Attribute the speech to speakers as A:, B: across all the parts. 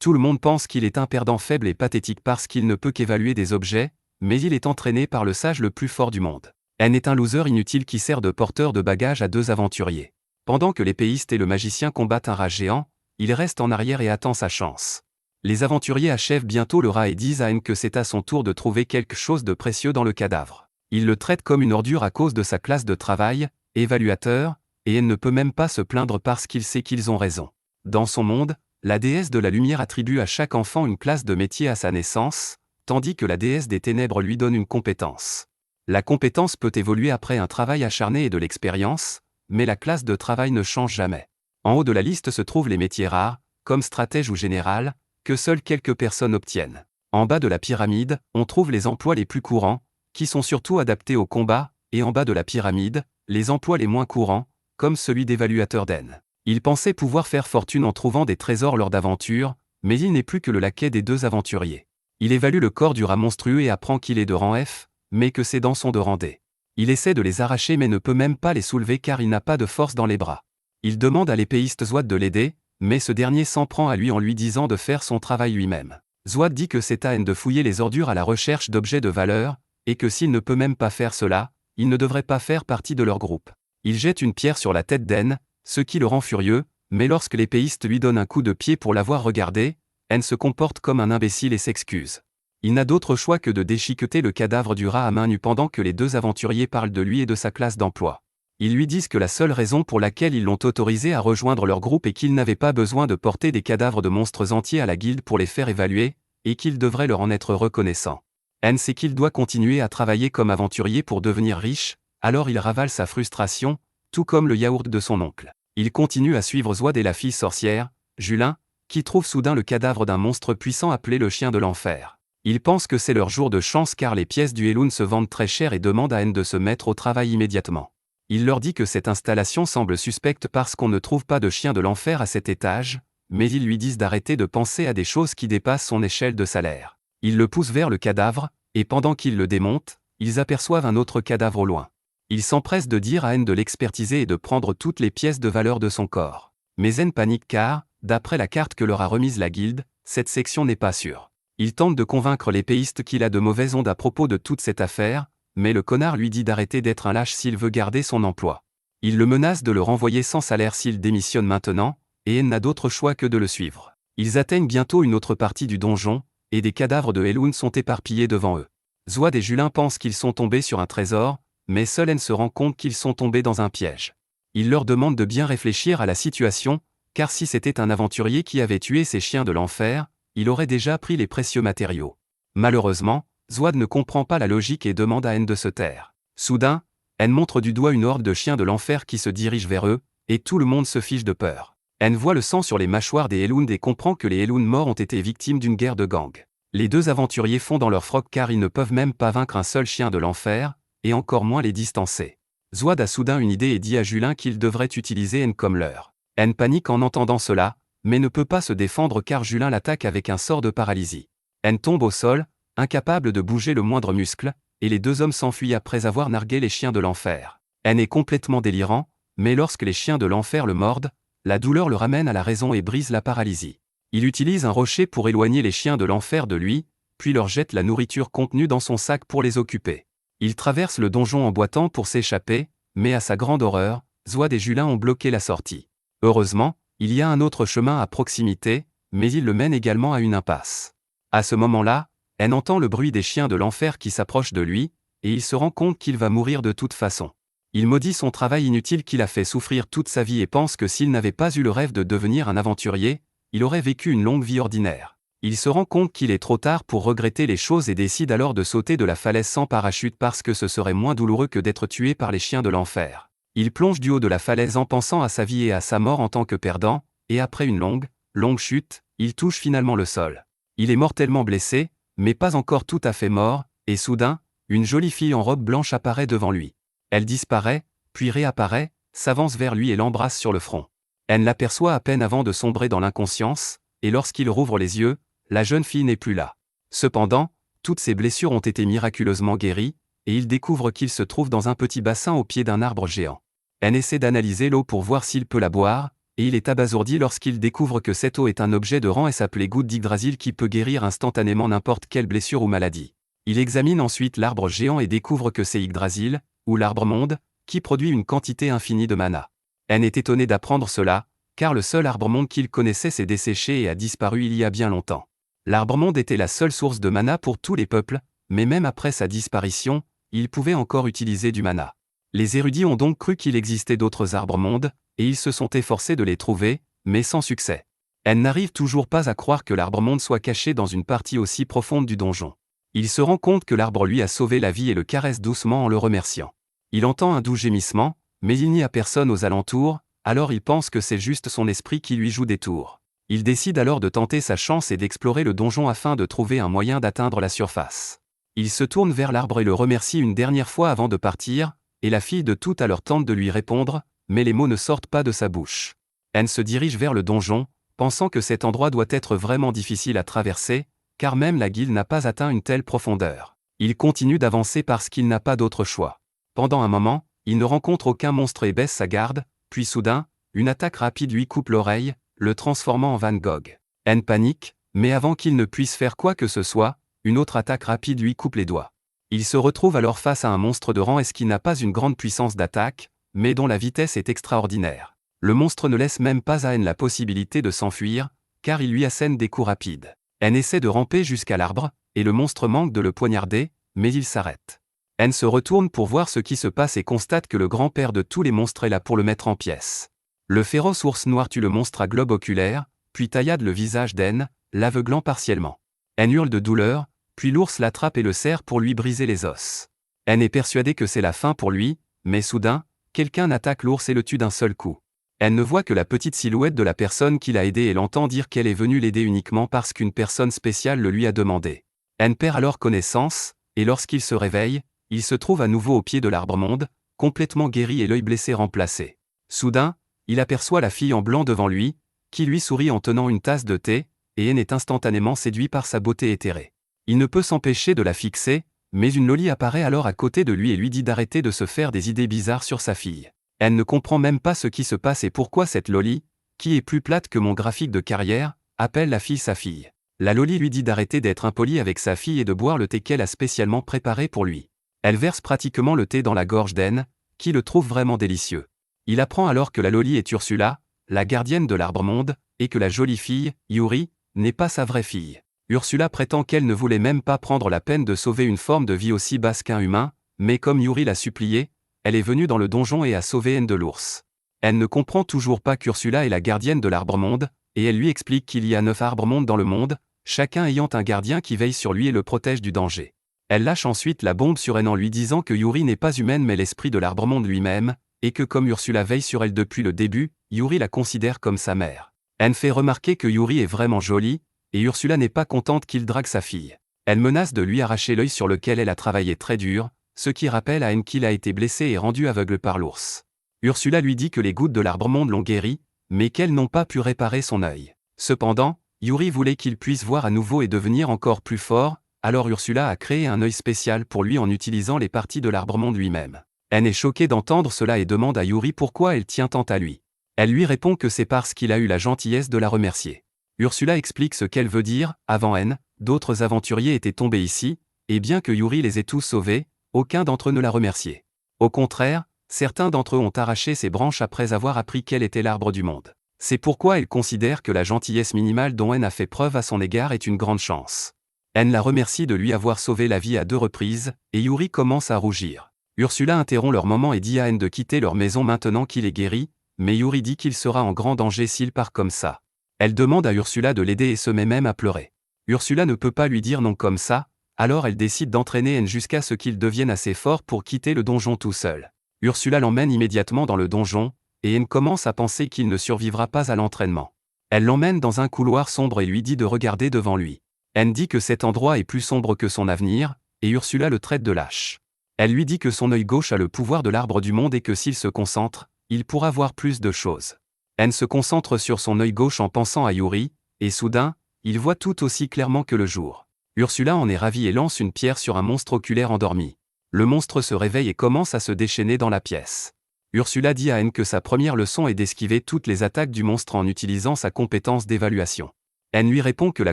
A: Tout le monde pense qu'il est un perdant faible et pathétique parce qu'il ne peut qu'évaluer des objets, mais il est entraîné par le sage le plus fort du monde. N est un loser inutile qui sert de porteur de bagages à deux aventuriers. Pendant que l'épéiste et le magicien combattent un rat géant, il reste en arrière et attend sa chance. Les aventuriers achèvent bientôt le rat et disent à N que c'est à son tour de trouver quelque chose de précieux dans le cadavre. Il le traite comme une ordure à cause de sa classe de travail, évaluateur, et N ne peut même pas se plaindre parce qu'il sait qu'ils ont raison. Dans son monde, la déesse de la lumière attribue à chaque enfant une classe de métier à sa naissance, tandis que la déesse des ténèbres lui donne une compétence. La compétence peut évoluer après un travail acharné et de l'expérience, mais la classe de travail ne change jamais. En haut de la liste se trouvent les métiers rares, comme stratège ou général, que seules quelques personnes obtiennent. En bas de la pyramide, on trouve les emplois les plus courants, qui sont surtout adaptés au combat, et en bas de la pyramide, les emplois les moins courants, comme celui d'évaluateur d'N. Il pensait pouvoir faire fortune en trouvant des trésors lors d'aventures, mais il n'est plus que le laquais des deux aventuriers. Il évalue le corps du rat monstrueux et apprend qu'il est de rang F, mais que ses dents sont de rang D. Il essaie de les arracher mais ne peut même pas les soulever car il n'a pas de force dans les bras. Il demande à l'épéiste Zouad de l'aider, mais ce dernier s'en prend à lui en lui disant de faire son travail lui-même. Zouad dit que c'est à N de fouiller les ordures à la recherche d'objets de valeur, et que s'il ne peut même pas faire cela, il ne devrait pas faire partie de leur groupe. Il jette une pierre sur la tête d'N, ce qui le rend furieux, mais lorsque l'épéiste lui donne un coup de pied pour l'avoir regardé, N se comporte comme un imbécile et s'excuse. Il n'a d'autre choix que de déchiqueter le cadavre du rat à main nue pendant que les deux aventuriers parlent de lui et de sa classe d'emploi. Ils lui disent que la seule raison pour laquelle ils l'ont autorisé à rejoindre leur groupe est qu'il n'avait pas besoin de porter des cadavres de monstres entiers à la guilde pour les faire évaluer, et qu'il devrait leur en être reconnaissant. N sait qu'il doit continuer à travailler comme aventurier pour devenir riche, alors il ravale sa frustration, tout comme le yaourt de son oncle. Il continue à suivre Zouad et la fille sorcière, Julin, qui trouve soudain le cadavre d'un monstre puissant appelé le chien de l'enfer. Ils pensent que c'est leur jour de chance car les pièces du Elune se vendent très cher et demandent à N de se mettre au travail immédiatement. Il leur dit que cette installation semble suspecte parce qu'on ne trouve pas de chien de l'enfer à cet étage, mais ils lui disent d'arrêter de penser à des choses qui dépassent son échelle de salaire. Ils le poussent vers le cadavre, et pendant qu'ils le démontent, ils aperçoivent un autre cadavre au loin. Ils s'empressent de dire à N de l'expertiser et de prendre toutes les pièces de valeur de son corps. Mais N panique car, d'après la carte que leur a remise la guilde, cette section n'est pas sûre. Il tente de convaincre l'épéiste qu'il a de mauvaises ondes à propos de toute cette affaire, mais le connard lui dit d'arrêter d'être un lâche s'il veut garder son emploi. Il le menace de le renvoyer sans salaire s'il démissionne maintenant, et N n'a d'autre choix que de le suivre. Ils atteignent bientôt une autre partie du donjon, et des cadavres de Elune sont éparpillés devant eux. Zouad et Julin pensent qu'ils sont tombés sur un trésor, mais seul N se rend compte qu'ils sont tombés dans un piège. Il leur demande de bien réfléchir à la situation, car si c'était un aventurier qui avait tué ces chiens de l'enfer, il aurait déjà pris les précieux matériaux. Malheureusement, Zouad ne comprend pas la logique et demande à N de se taire. Soudain, N montre du doigt une horde de chiens de l'enfer qui se dirige vers eux, et tout le monde se fiche de peur. N voit le sang sur les mâchoires des Elune et comprend que les Elune morts ont été victimes d'une guerre de gang. Les deux aventuriers font dans leur froc car ils ne peuvent même pas vaincre un seul chien de l'enfer, et encore moins les distancer. Zouad a soudain une idée et dit à Julin qu'il devrait utiliser N comme leurre. N panique en entendant cela, mais ne peut pas se défendre car Julin l'attaque avec un sort de paralysie. N tombe au sol, incapable de bouger le moindre muscle, et les deux hommes s'enfuient après avoir nargué les chiens de l'enfer. N est complètement délirant, mais lorsque les chiens de l'enfer le mordent, la douleur le ramène à la raison et brise la paralysie. Il utilise un rocher pour éloigner les chiens de l'enfer de lui, puis leur jette la nourriture contenue dans son sac pour les occuper. Il traverse le donjon en boitant pour s'échapper, mais à sa grande horreur, Zouad et Julin ont bloqué la sortie. Heureusement, il y a un autre chemin à proximité, mais il le mène également à une impasse. À ce moment-là, N entend le bruit des chiens de l'enfer qui s'approchent de lui, et il se rend compte qu'il va mourir de toute façon. Il maudit son travail inutile qu'il a fait souffrir toute sa vie et pense que s'il n'avait pas eu le rêve de devenir un aventurier, il aurait vécu une longue vie ordinaire. Il se rend compte qu'il est trop tard pour regretter les choses et décide alors de sauter de la falaise sans parachute parce que ce serait moins douloureux que d'être tué par les chiens de l'enfer. Il plonge du haut de la falaise en pensant à sa vie et à sa mort en tant que perdant, et après une longue chute, il touche finalement le sol. Il est mortellement blessé, mais pas encore tout à fait mort, et soudain, une jolie fille en robe blanche apparaît devant lui. Elle disparaît, puis réapparaît, s'avance vers lui et l'embrasse sur le front. N l'aperçoit à peine avant de sombrer dans l'inconscience, et lorsqu'il rouvre les yeux, la jeune fille n'est plus là. Cependant, toutes ses blessures ont été miraculeusement guéries, et il découvre qu'il se trouve dans un petit bassin au pied d'un arbre géant. N essaie d'analyser l'eau pour voir s'il peut la boire, et il est abasourdi lorsqu'il découvre que cette eau est un objet de rang S appelé goutte d'Yggdrasil qui peut guérir instantanément n'importe quelle blessure ou maladie. Il examine ensuite l'arbre géant et découvre que c'est Yggdrasil, ou l'arbre-monde, qui produit une quantité infinie de mana. N est étonné d'apprendre cela, car le seul arbre-monde qu'il connaissait s'est desséché et a disparu il y a bien longtemps. L'arbre-monde était la seule source de mana pour tous les peuples, mais même après sa disparition, il pouvait encore utiliser du mana. Les érudits ont donc cru qu'il existait d'autres arbres-mondes, et ils se sont efforcés de les trouver, mais sans succès. N n'arrive toujours pas à croire que l'arbre-monde soit caché dans une partie aussi profonde du donjon. Il se rend compte que l'arbre lui a sauvé la vie et le caresse doucement en le remerciant. Il entend un doux gémissement, mais il n'y a personne aux alentours, alors il pense que c'est juste son esprit qui lui joue des tours. Il décide alors de tenter sa chance et d'explorer le donjon afin de trouver un moyen d'atteindre la surface. Il se tourne vers l'arbre et le remercie une dernière fois avant de partir, et la fille de tout à l'heure tente de lui répondre, mais les mots ne sortent pas de sa bouche. N se dirige vers le donjon, pensant que cet endroit doit être vraiment difficile à traverser, car même la guilde n'a pas atteint une telle profondeur. Il continue d'avancer parce qu'il n'a pas d'autre choix. Pendant un moment, il ne rencontre aucun monstre et baisse sa garde, puis soudain, une attaque rapide lui coupe l'oreille, le transformant en Van Gogh. N panique, mais avant qu'il ne puisse faire quoi que ce soit, une autre attaque rapide lui coupe les doigts. Il se retrouve alors face à un monstre de rang S qui n'a pas une grande puissance d'attaque, mais dont la vitesse est extraordinaire. Le monstre ne laisse même pas à N la possibilité de s'enfuir, car il lui assène des coups rapides. N essaie de ramper jusqu'à l'arbre, et le monstre manque de le poignarder, mais il s'arrête. N se retourne pour voir ce qui se passe et constate que le grand-père de tous les monstres est là pour le mettre en pièces. Le féroce ours noir tue le monstre à globe oculaire, puis taillade le visage d'N, l'aveuglant partiellement. N hurle de douleur, puis l'ours l'attrape et le serre pour lui briser les os. N est persuadé que c'est la fin pour lui, mais soudain, quelqu'un attaque l'ours et le tue d'un seul coup. N ne voit que la petite silhouette de la personne qui l'a aidé et l'entend dire qu'elle est venue l'aider uniquement parce qu'une personne spéciale le lui a demandé. N perd alors connaissance, et lorsqu'il se réveille, il se trouve à nouveau au pied de l'arbre-monde, complètement guéri et l'œil blessé remplacé. Soudain, il aperçoit la fille en blanc devant lui, qui lui sourit en tenant une tasse de thé, et N est instantanément séduit par sa beauté éthérée. Il ne peut s'empêcher de la fixer, mais une Loli apparaît alors à côté de lui et lui dit d'arrêter de se faire des idées bizarres sur sa fille. N ne comprend même pas ce qui se passe et pourquoi cette Loli, qui est plus plate que mon graphique de carrière, appelle la fille sa fille. La Loli lui dit d'arrêter d'être impolie avec sa fille et de boire le thé qu'elle a spécialement préparé pour lui. Elle verse pratiquement le thé dans la gorge d'N, qui le trouve vraiment délicieux. Il apprend alors que la Loli est Ursula, la gardienne de l'arbre-monde, et que la jolie fille, Yuri, n'est pas sa vraie fille. Ursula prétend qu'elle ne voulait même pas prendre la peine de sauver une forme de vie aussi basse qu'un humain, mais comme Yuri l'a supplié, elle est venue dans le donjon et a sauvé N de l'ours. Elle ne comprend toujours pas qu'Ursula est la gardienne de l'arbre-monde, et elle lui explique qu'il y a 9 arbres-mondes dans le monde, chacun ayant un gardien qui veille sur lui et le protège du danger. Elle lâche ensuite la bombe sur N en lui disant que Yuri n'est pas humaine mais l'esprit de l'arbre-monde lui-même, et que comme Ursula veille sur elle depuis le début, Yuri la considère comme sa mère. N fait remarquer que Yuri est vraiment jolie, et Ursula n'est pas contente qu'il drague sa fille. Elle menace de lui arracher l'œil sur lequel elle a travaillé très dur, ce qui rappelle à N qu'il a été blessé et rendu aveugle par l'ours. Ursula lui dit que les gouttes de l'arbre-monde l'ont guéri, mais qu'elles n'ont pas pu réparer son œil. Cependant, Yuri voulait qu'il puisse voir à nouveau et devenir encore plus fort, alors Ursula a créé un œil spécial pour lui en utilisant les parties de l'arbre-monde lui-même. N est choquée d'entendre cela et demande à Yuri pourquoi elle tient tant à lui. Elle lui répond que c'est parce qu'il a eu la gentillesse de la remercier. Ursula explique ce qu'elle veut dire, avant N, d'autres aventuriers étaient tombés ici, et bien que Yuri les ait tous sauvés, aucun d'entre eux ne l'a remercié. Au contraire, certains d'entre eux ont arraché ses branches après avoir appris quel était l'arbre du monde. C'est pourquoi elle considère que la gentillesse minimale dont N a fait preuve à son égard est une grande chance. N la remercie de lui avoir sauvé la vie à 2 reprises, et Yuri commence à rougir. Ursula interrompt leur moment et dit à N de quitter leur maison maintenant qu'il est guéri, mais Yuri dit qu'il sera en grand danger s'il part comme ça. Elle demande à Ursula de l'aider et se met même à pleurer. Ursula ne peut pas lui dire non comme ça, alors elle décide d'entraîner N jusqu'à ce qu'il devienne assez fort pour quitter le donjon tout seul. Ursula l'emmène immédiatement dans le donjon, et N commence à penser qu'il ne survivra pas à l'entraînement. Elle l'emmène dans un couloir sombre et lui dit de regarder devant lui. N dit que cet endroit est plus sombre que son avenir, et Ursula le traite de lâche. Elle lui dit que son œil gauche a le pouvoir de l'arbre du monde et que s'il se concentre, il pourra voir plus de choses. N se concentre sur son œil gauche en pensant à Yuri, et soudain, il voit tout aussi clairement que le jour. Ursula en est ravie et lance une pierre sur un monstre oculaire endormi. Le monstre se réveille et commence à se déchaîner dans la pièce. Ursula dit à N que sa première leçon est d'esquiver toutes les attaques du monstre en utilisant sa compétence d'évaluation. N lui répond que la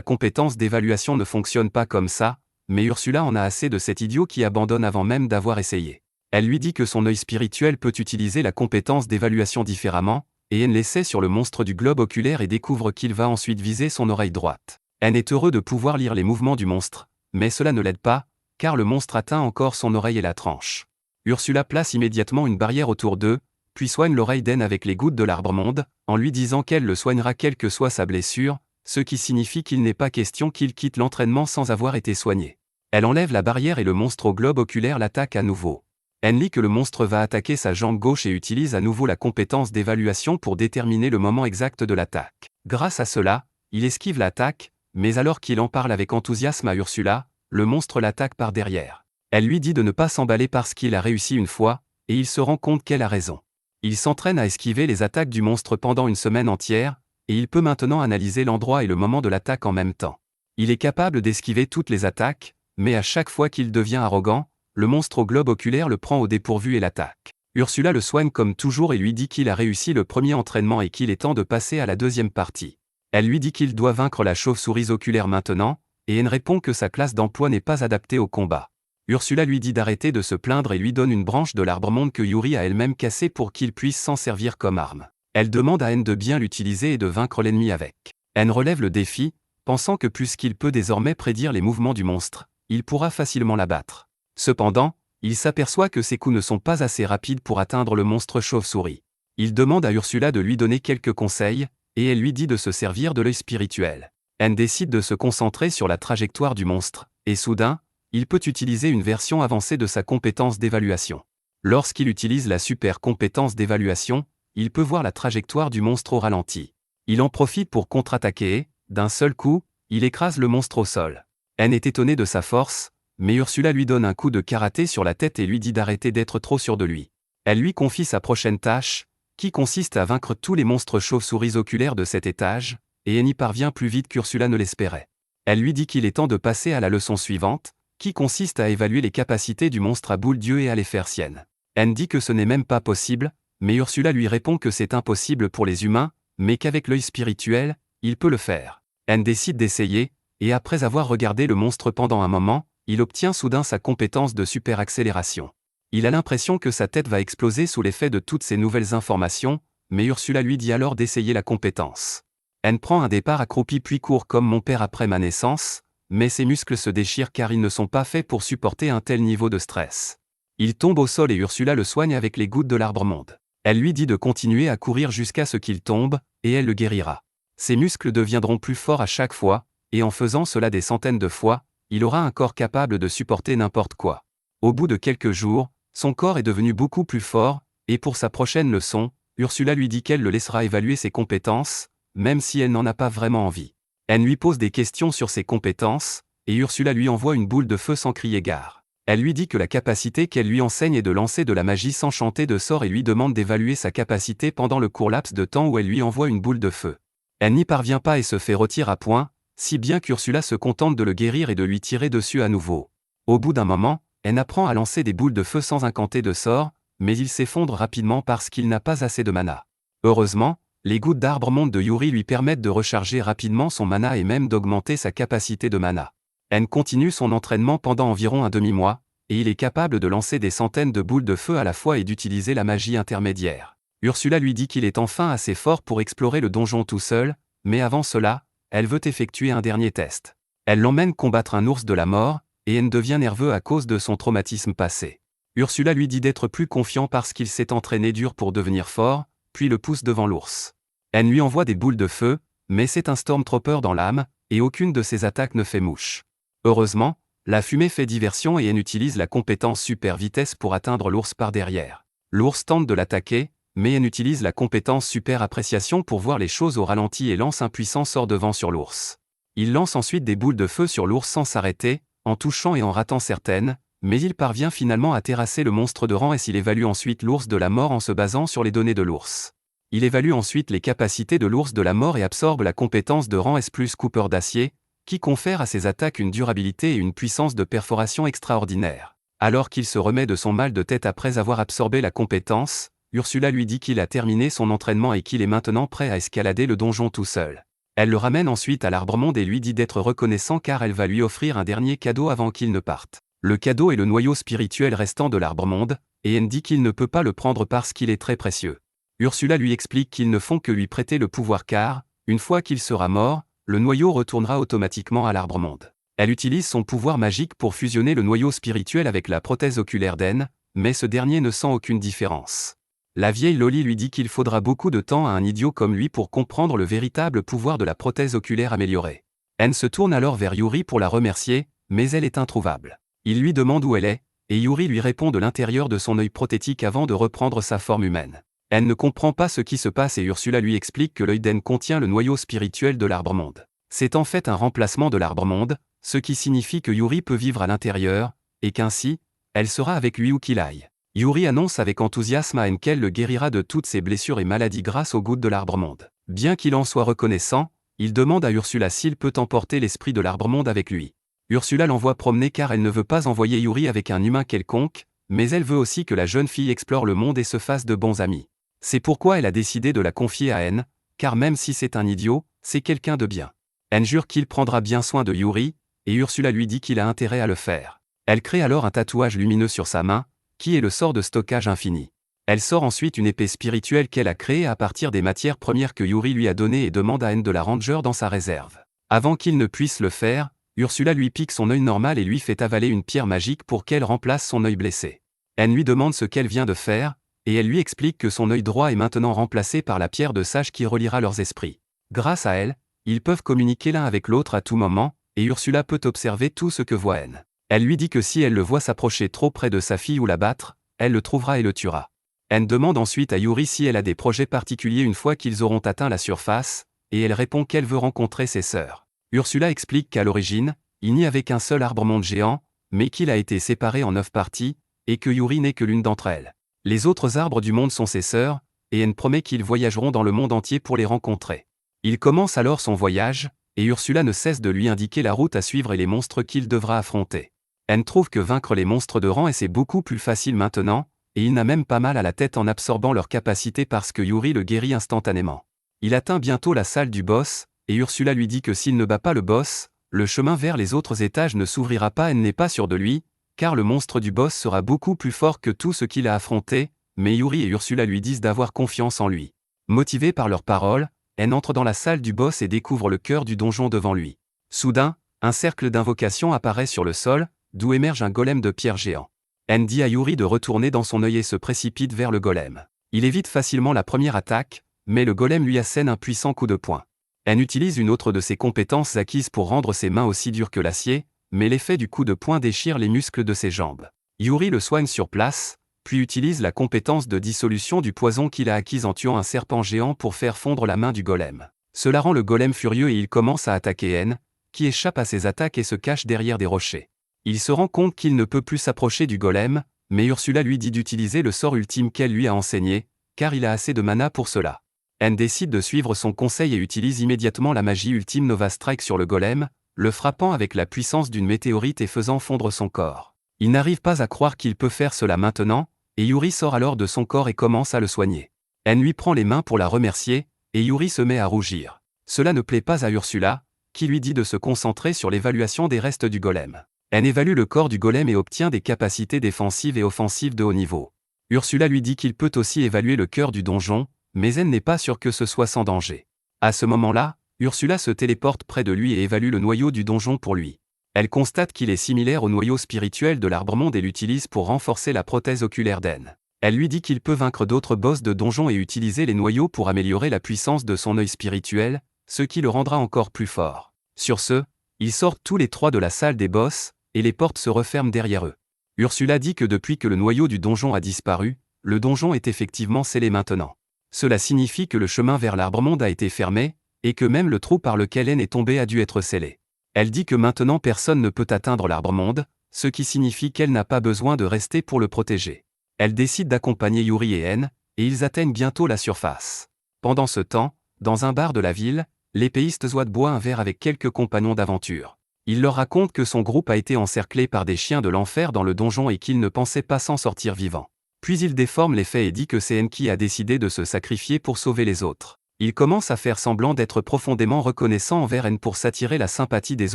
A: compétence d'évaluation ne fonctionne pas comme ça, mais Ursula en a assez de cet idiot qui abandonne avant même d'avoir essayé. Elle lui dit que son œil spirituel peut utiliser la compétence d'évaluation différemment, et N l'essaie sur le monstre du globe oculaire et découvre qu'il va ensuite viser son oreille droite. N est heureux de pouvoir lire les mouvements du monstre, mais cela ne l'aide pas, car le monstre atteint encore son oreille et la tranche. Ursula place immédiatement une barrière autour d'eux, puis soigne l'oreille d'N avec les gouttes de l'arbre-monde, en lui disant qu'elle le soignera quelle que soit sa blessure, ce qui signifie qu'il n'est pas question qu'il quitte l'entraînement sans avoir été soigné. Elle enlève la barrière et le monstre au globe oculaire l'attaque à nouveau. N lit que le monstre va attaquer sa jambe gauche et utilise à nouveau la compétence d'évaluation pour déterminer le moment exact de l'attaque. Grâce à cela, il esquive l'attaque, mais alors qu'il en parle avec enthousiasme à Ursula, le monstre l'attaque par derrière. Elle lui dit de ne pas s'emballer parce qu'il a réussi une fois, et il se rend compte qu'elle a raison. Il s'entraîne à esquiver les attaques du monstre pendant une semaine entière, et il peut maintenant analyser l'endroit et le moment de l'attaque en même temps. Il est capable d'esquiver toutes les attaques, mais à chaque fois qu'il devient arrogant, le monstre au globe oculaire le prend au dépourvu et l'attaque. Ursula le soigne comme toujours et lui dit qu'il a réussi le premier entraînement et qu'il est temps de passer à la deuxième partie. Elle lui dit qu'il doit vaincre la chauve-souris oculaire maintenant, et N répond que sa classe d'emploi n'est pas adaptée au combat. Ursula lui dit d'arrêter de se plaindre et lui donne une branche de l'arbre-monde que Yuri a elle-même cassée pour qu'il puisse s'en servir comme arme. Elle demande à N de bien l'utiliser et de vaincre l'ennemi avec. N relève le défi, pensant que puisqu'il peut désormais prédire les mouvements du monstre, il pourra facilement l'abattre. Cependant, il s'aperçoit que ses coups ne sont pas assez rapides pour atteindre le monstre chauve-souris. Il demande à Ursula de lui donner quelques conseils, et elle lui dit de se servir de l'œil spirituel. N décide de se concentrer sur la trajectoire du monstre, et soudain, il peut utiliser une version avancée de sa compétence d'évaluation. Lorsqu'il utilise la super compétence d'évaluation, il peut voir la trajectoire du monstre au ralenti. Il en profite pour contre-attaquer et, d'un seul coup, il écrase le monstre au sol. N est étonné de sa force, mais Ursula lui donne un coup de karaté sur la tête et lui dit d'arrêter d'être trop sûr de lui. Elle lui confie sa prochaine tâche, qui consiste à vaincre tous les monstres chauves-souris oculaires de cet étage, et N y parvient plus vite qu'Ursula ne l'espérait. Elle lui dit qu'il est temps de passer à la leçon suivante, qui consiste à évaluer les capacités du monstre à boule d'yeux et à les faire siennes. N dit que ce n'est même pas possible, mais Ursula lui répond que c'est impossible pour les humains, mais qu'avec l'œil spirituel, il peut le faire. N décide d'essayer, et après avoir regardé le monstre pendant un moment, il obtient soudain sa compétence de super accélération. Il a l'impression que sa tête va exploser sous l'effet de toutes ces nouvelles informations, mais Ursula lui dit alors d'essayer la compétence. N prend un départ accroupi puis court comme mon père après ma naissance, mais ses muscles se déchirent car ils ne sont pas faits pour supporter un tel niveau de stress. Il tombe au sol et Ursula le soigne avec les gouttes de l'arbre-monde. Elle lui dit de continuer à courir jusqu'à ce qu'il tombe, et elle le guérira. Ses muscles deviendront plus forts à chaque fois, et en faisant cela des centaines de fois, il aura un corps capable de supporter n'importe quoi. Au bout de quelques jours, son corps est devenu beaucoup plus fort, et pour sa prochaine leçon, Ursula lui dit qu'elle le laissera évaluer ses compétences, même si elle n'en a pas vraiment envie. Elle lui pose des questions sur ses compétences, et Ursula lui envoie une boule de feu sans crier gare. Elle lui dit que la capacité qu'elle lui enseigne est de lancer de la magie sans chanter de sorts et lui demande d'évaluer sa capacité pendant le court laps de temps où elle lui envoie une boule de feu. Elle n'y parvient pas et se fait retirer à point, si bien qu'Ursula se contente de le guérir et de lui tirer dessus à nouveau. Au bout d'un moment, elle apprend à lancer des boules de feu sans incanter de sorts, mais il s'effondre rapidement parce qu'il n'a pas assez de mana. Heureusement, les gouttes d'arbre-monde de Yuri lui permettent de recharger rapidement son mana et même d'augmenter sa capacité de mana. N continue son entraînement pendant environ un demi-mois, et il est capable de lancer des centaines de boules de feu à la fois et d'utiliser la magie intermédiaire. Ursula lui dit qu'il est enfin assez fort pour explorer le donjon tout seul, mais avant cela, elle veut effectuer un dernier test. Elle l'emmène combattre un ours de la mort, et N devient nerveux à cause de son traumatisme passé. Ursula lui dit d'être plus confiant parce qu'il s'est entraîné dur pour devenir fort, puis le pousse devant l'ours. N lui envoie des boules de feu, mais c'est un Stormtrooper dans l'âme, et aucune de ses attaques ne fait mouche. Heureusement, la fumée fait diversion et N utilise la compétence super vitesse pour atteindre l'ours par derrière. L'ours tente de l'attaquer, mais N utilise la compétence super appréciation pour voir les choses au ralenti et lance un puissant sort de vent sur l'ours. Il lance ensuite des boules de feu sur l'ours sans s'arrêter, en touchant et en ratant certaines, mais il parvient finalement à terrasser le monstre de rang et s'il évalue ensuite l'ours de la mort en se basant sur les données de l'ours. Il évalue ensuite les capacités de l'ours de la mort et absorbe la compétence de rang S+ Cooper d'acier, qui confère à ses attaques une durabilité et une puissance de perforation extraordinaire. Alors qu'il se remet de son mal de tête après avoir absorbé la compétence, Ursula lui dit qu'il a terminé son entraînement et qu'il est maintenant prêt à escalader le donjon tout seul. Elle le ramène ensuite à l'Arbre-Monde et lui dit d'être reconnaissant car elle va lui offrir un dernier cadeau avant qu'il ne parte. Le cadeau est le noyau spirituel restant de l'Arbre-Monde, et Anne dit qu'il ne peut pas le prendre parce qu'il est très précieux. Ursula lui explique qu'ils ne font que lui prêter le pouvoir car, une fois qu'il sera mort, le noyau retournera automatiquement à l'Arbre-Monde. Elle utilise son pouvoir magique pour fusionner le noyau spirituel avec la prothèse oculaire d'Anne, mais ce dernier ne sent aucune différence. La vieille Loli lui dit qu'il faudra beaucoup de temps à un idiot comme lui pour comprendre le véritable pouvoir de la prothèse oculaire améliorée. Anne se tourne alors vers Yuri pour la remercier, mais elle est introuvable. Il lui demande où elle est, et Yuri lui répond de l'intérieur de son œil prothétique avant de reprendre sa forme humaine. Anne ne comprend pas ce qui se passe et Ursula lui explique que l'œil d'Anne contient le noyau spirituel de l'Arbre-Monde. C'est en fait un remplacement de l'Arbre-Monde, ce qui signifie que Yuri peut vivre à l'intérieur, et qu'ainsi, elle sera avec lui où qu'il aille. Yuri annonce avec enthousiasme à Anne qu'elle le guérira de toutes ses blessures et maladies grâce aux gouttes de l'Arbre-Monde. Bien qu'il en soit reconnaissant, il demande à Ursula s'il peut emporter l'esprit de l'Arbre-Monde avec lui. Ursula l'envoie promener car elle ne veut pas envoyer Yuri avec un humain quelconque, mais elle veut aussi que la jeune fille explore le monde et se fasse de bons amis. C'est pourquoi elle a décidé de la confier à Anne, car même si c'est un idiot, c'est quelqu'un de bien. Anne jure qu'il prendra bien soin de Yuri, et Ursula lui dit qu'il a intérêt à le faire. Elle crée alors un tatouage lumineux sur sa main, qui est le sort de stockage infini. Elle sort ensuite une épée spirituelle qu'elle a créée à partir des matières premières que Yuri lui a données et demande à Anne de la ranger dans sa réserve. Avant qu'il ne puisse le faire, Ursula lui pique son œil normal et lui fait avaler une pierre magique pour qu'elle remplace son œil blessé. Anne lui demande ce qu'elle vient de faire, et elle lui explique que son œil droit est maintenant remplacé par la pierre de sage qui reliera leurs esprits. Grâce à elle, ils peuvent communiquer l'un avec l'autre à tout moment, et Ursula peut observer tout ce que voit Anne. Elle lui dit que si elle le voit s'approcher trop près de sa fille ou la battre, elle le trouvera et le tuera. Anne demande ensuite à Yuri si elle a des projets particuliers une fois qu'ils auront atteint la surface, et elle répond qu'elle veut rencontrer ses sœurs. Ursula explique qu'à l'origine, il n'y avait qu'un seul arbre-monde géant, mais qu'il a été séparé en 9 parties, et que Yuri n'est que l'une d'entre elles. Les autres arbres du monde sont ses sœurs, et Anne promet qu'ils voyageront dans le monde entier pour les rencontrer. Il commence alors son voyage, et Ursula ne cesse de lui indiquer la route à suivre et les monstres qu'il devra affronter. Anne trouve que vaincre les monstres de rang c'est beaucoup plus facile maintenant, et il n'a même pas mal à la tête en absorbant leurs capacités parce que Yuri le guérit instantanément. Il atteint bientôt la salle du boss, et Ursula lui dit que s'il ne bat pas le boss, le chemin vers les autres étages ne s'ouvrira pas. Anne n'est pas sûre de lui, car le monstre du boss sera beaucoup plus fort que tout ce qu'il a affronté, mais Yuri et Ursula lui disent d'avoir confiance en lui. Motivée par leurs paroles, Anne entre dans la salle du boss et découvre le cœur du donjon devant lui. Soudain, un cercle d'invocation apparaît sur le sol, d'où émerge un golem de pierre géant. Anne dit à Yuri de retourner dans son œil et se précipite vers le golem. Il évite facilement la première attaque, mais le golem lui assène un puissant coup de poing. Anne utilise une autre de ses compétences acquises pour rendre ses mains aussi dures que l'acier, mais l'effet du coup de poing déchire les muscles de ses jambes. Yuri le soigne sur place, puis utilise la compétence de dissolution du poison qu'il a acquise en tuant un serpent géant pour faire fondre la main du golem. Cela rend le golem furieux et il commence à attaquer Anne, qui échappe à ses attaques et se cache derrière des rochers. Il se rend compte qu'il ne peut plus s'approcher du golem, mais Ursula lui dit d'utiliser le sort ultime qu'elle lui a enseigné, car il a assez de mana pour cela. Anne décide de suivre son conseil et utilise immédiatement la magie ultime Nova Strike sur le golem, le frappant avec la puissance d'une météorite et faisant fondre son corps. Il n'arrive pas à croire qu'il peut faire cela maintenant, et Yuri sort alors de son corps et commence à le soigner. Anne lui prend les mains pour la remercier, et Yuri se met à rougir. Cela ne plaît pas à Ursula, qui lui dit de se concentrer sur l'évaluation des restes du golem. Anne évalue le corps du golem et obtient des capacités défensives et offensives de haut niveau. Ursula lui dit qu'il peut aussi évaluer le cœur du donjon, mais elle n'est pas sûre que ce soit sans danger. À ce moment-là, Ursula se téléporte près de lui et évalue le noyau du donjon pour lui. Elle constate qu'il est similaire au noyau spirituel de l'Arbre-Monde et l'utilise pour renforcer la prothèse oculaire d'Anne. Elle lui dit qu'il peut vaincre d'autres boss de donjon et utiliser les noyaux pour améliorer la puissance de son œil spirituel, ce qui le rendra encore plus fort. Sur ce, ils sortent tous les trois de la salle des boss, et les portes se referment derrière eux. Ursula dit que depuis que le noyau du donjon a disparu, le donjon est effectivement scellé maintenant. Cela signifie que le chemin vers l'Arbre-Monde a été fermé, et que même le trou par lequel Anne est tombée a dû être scellé. Elle dit que maintenant personne ne peut atteindre l'Arbre-Monde, ce qui signifie qu'elle n'a pas besoin de rester pour le protéger. Elle décide d'accompagner Yuri et Anne, et ils atteignent bientôt la surface. Pendant ce temps, dans un bar de la ville, l'épéiste Zoad boit un verre avec quelques compagnons d'aventure. Il leur raconte que son groupe a été encerclé par des chiens de l'enfer dans le donjon et qu'il ne pensait pas s'en sortir vivant. Puis il déforme les faits et dit que c'est N qui a décidé de se sacrifier pour sauver les autres. Il commence à faire semblant d'être profondément reconnaissant envers N pour s'attirer la sympathie des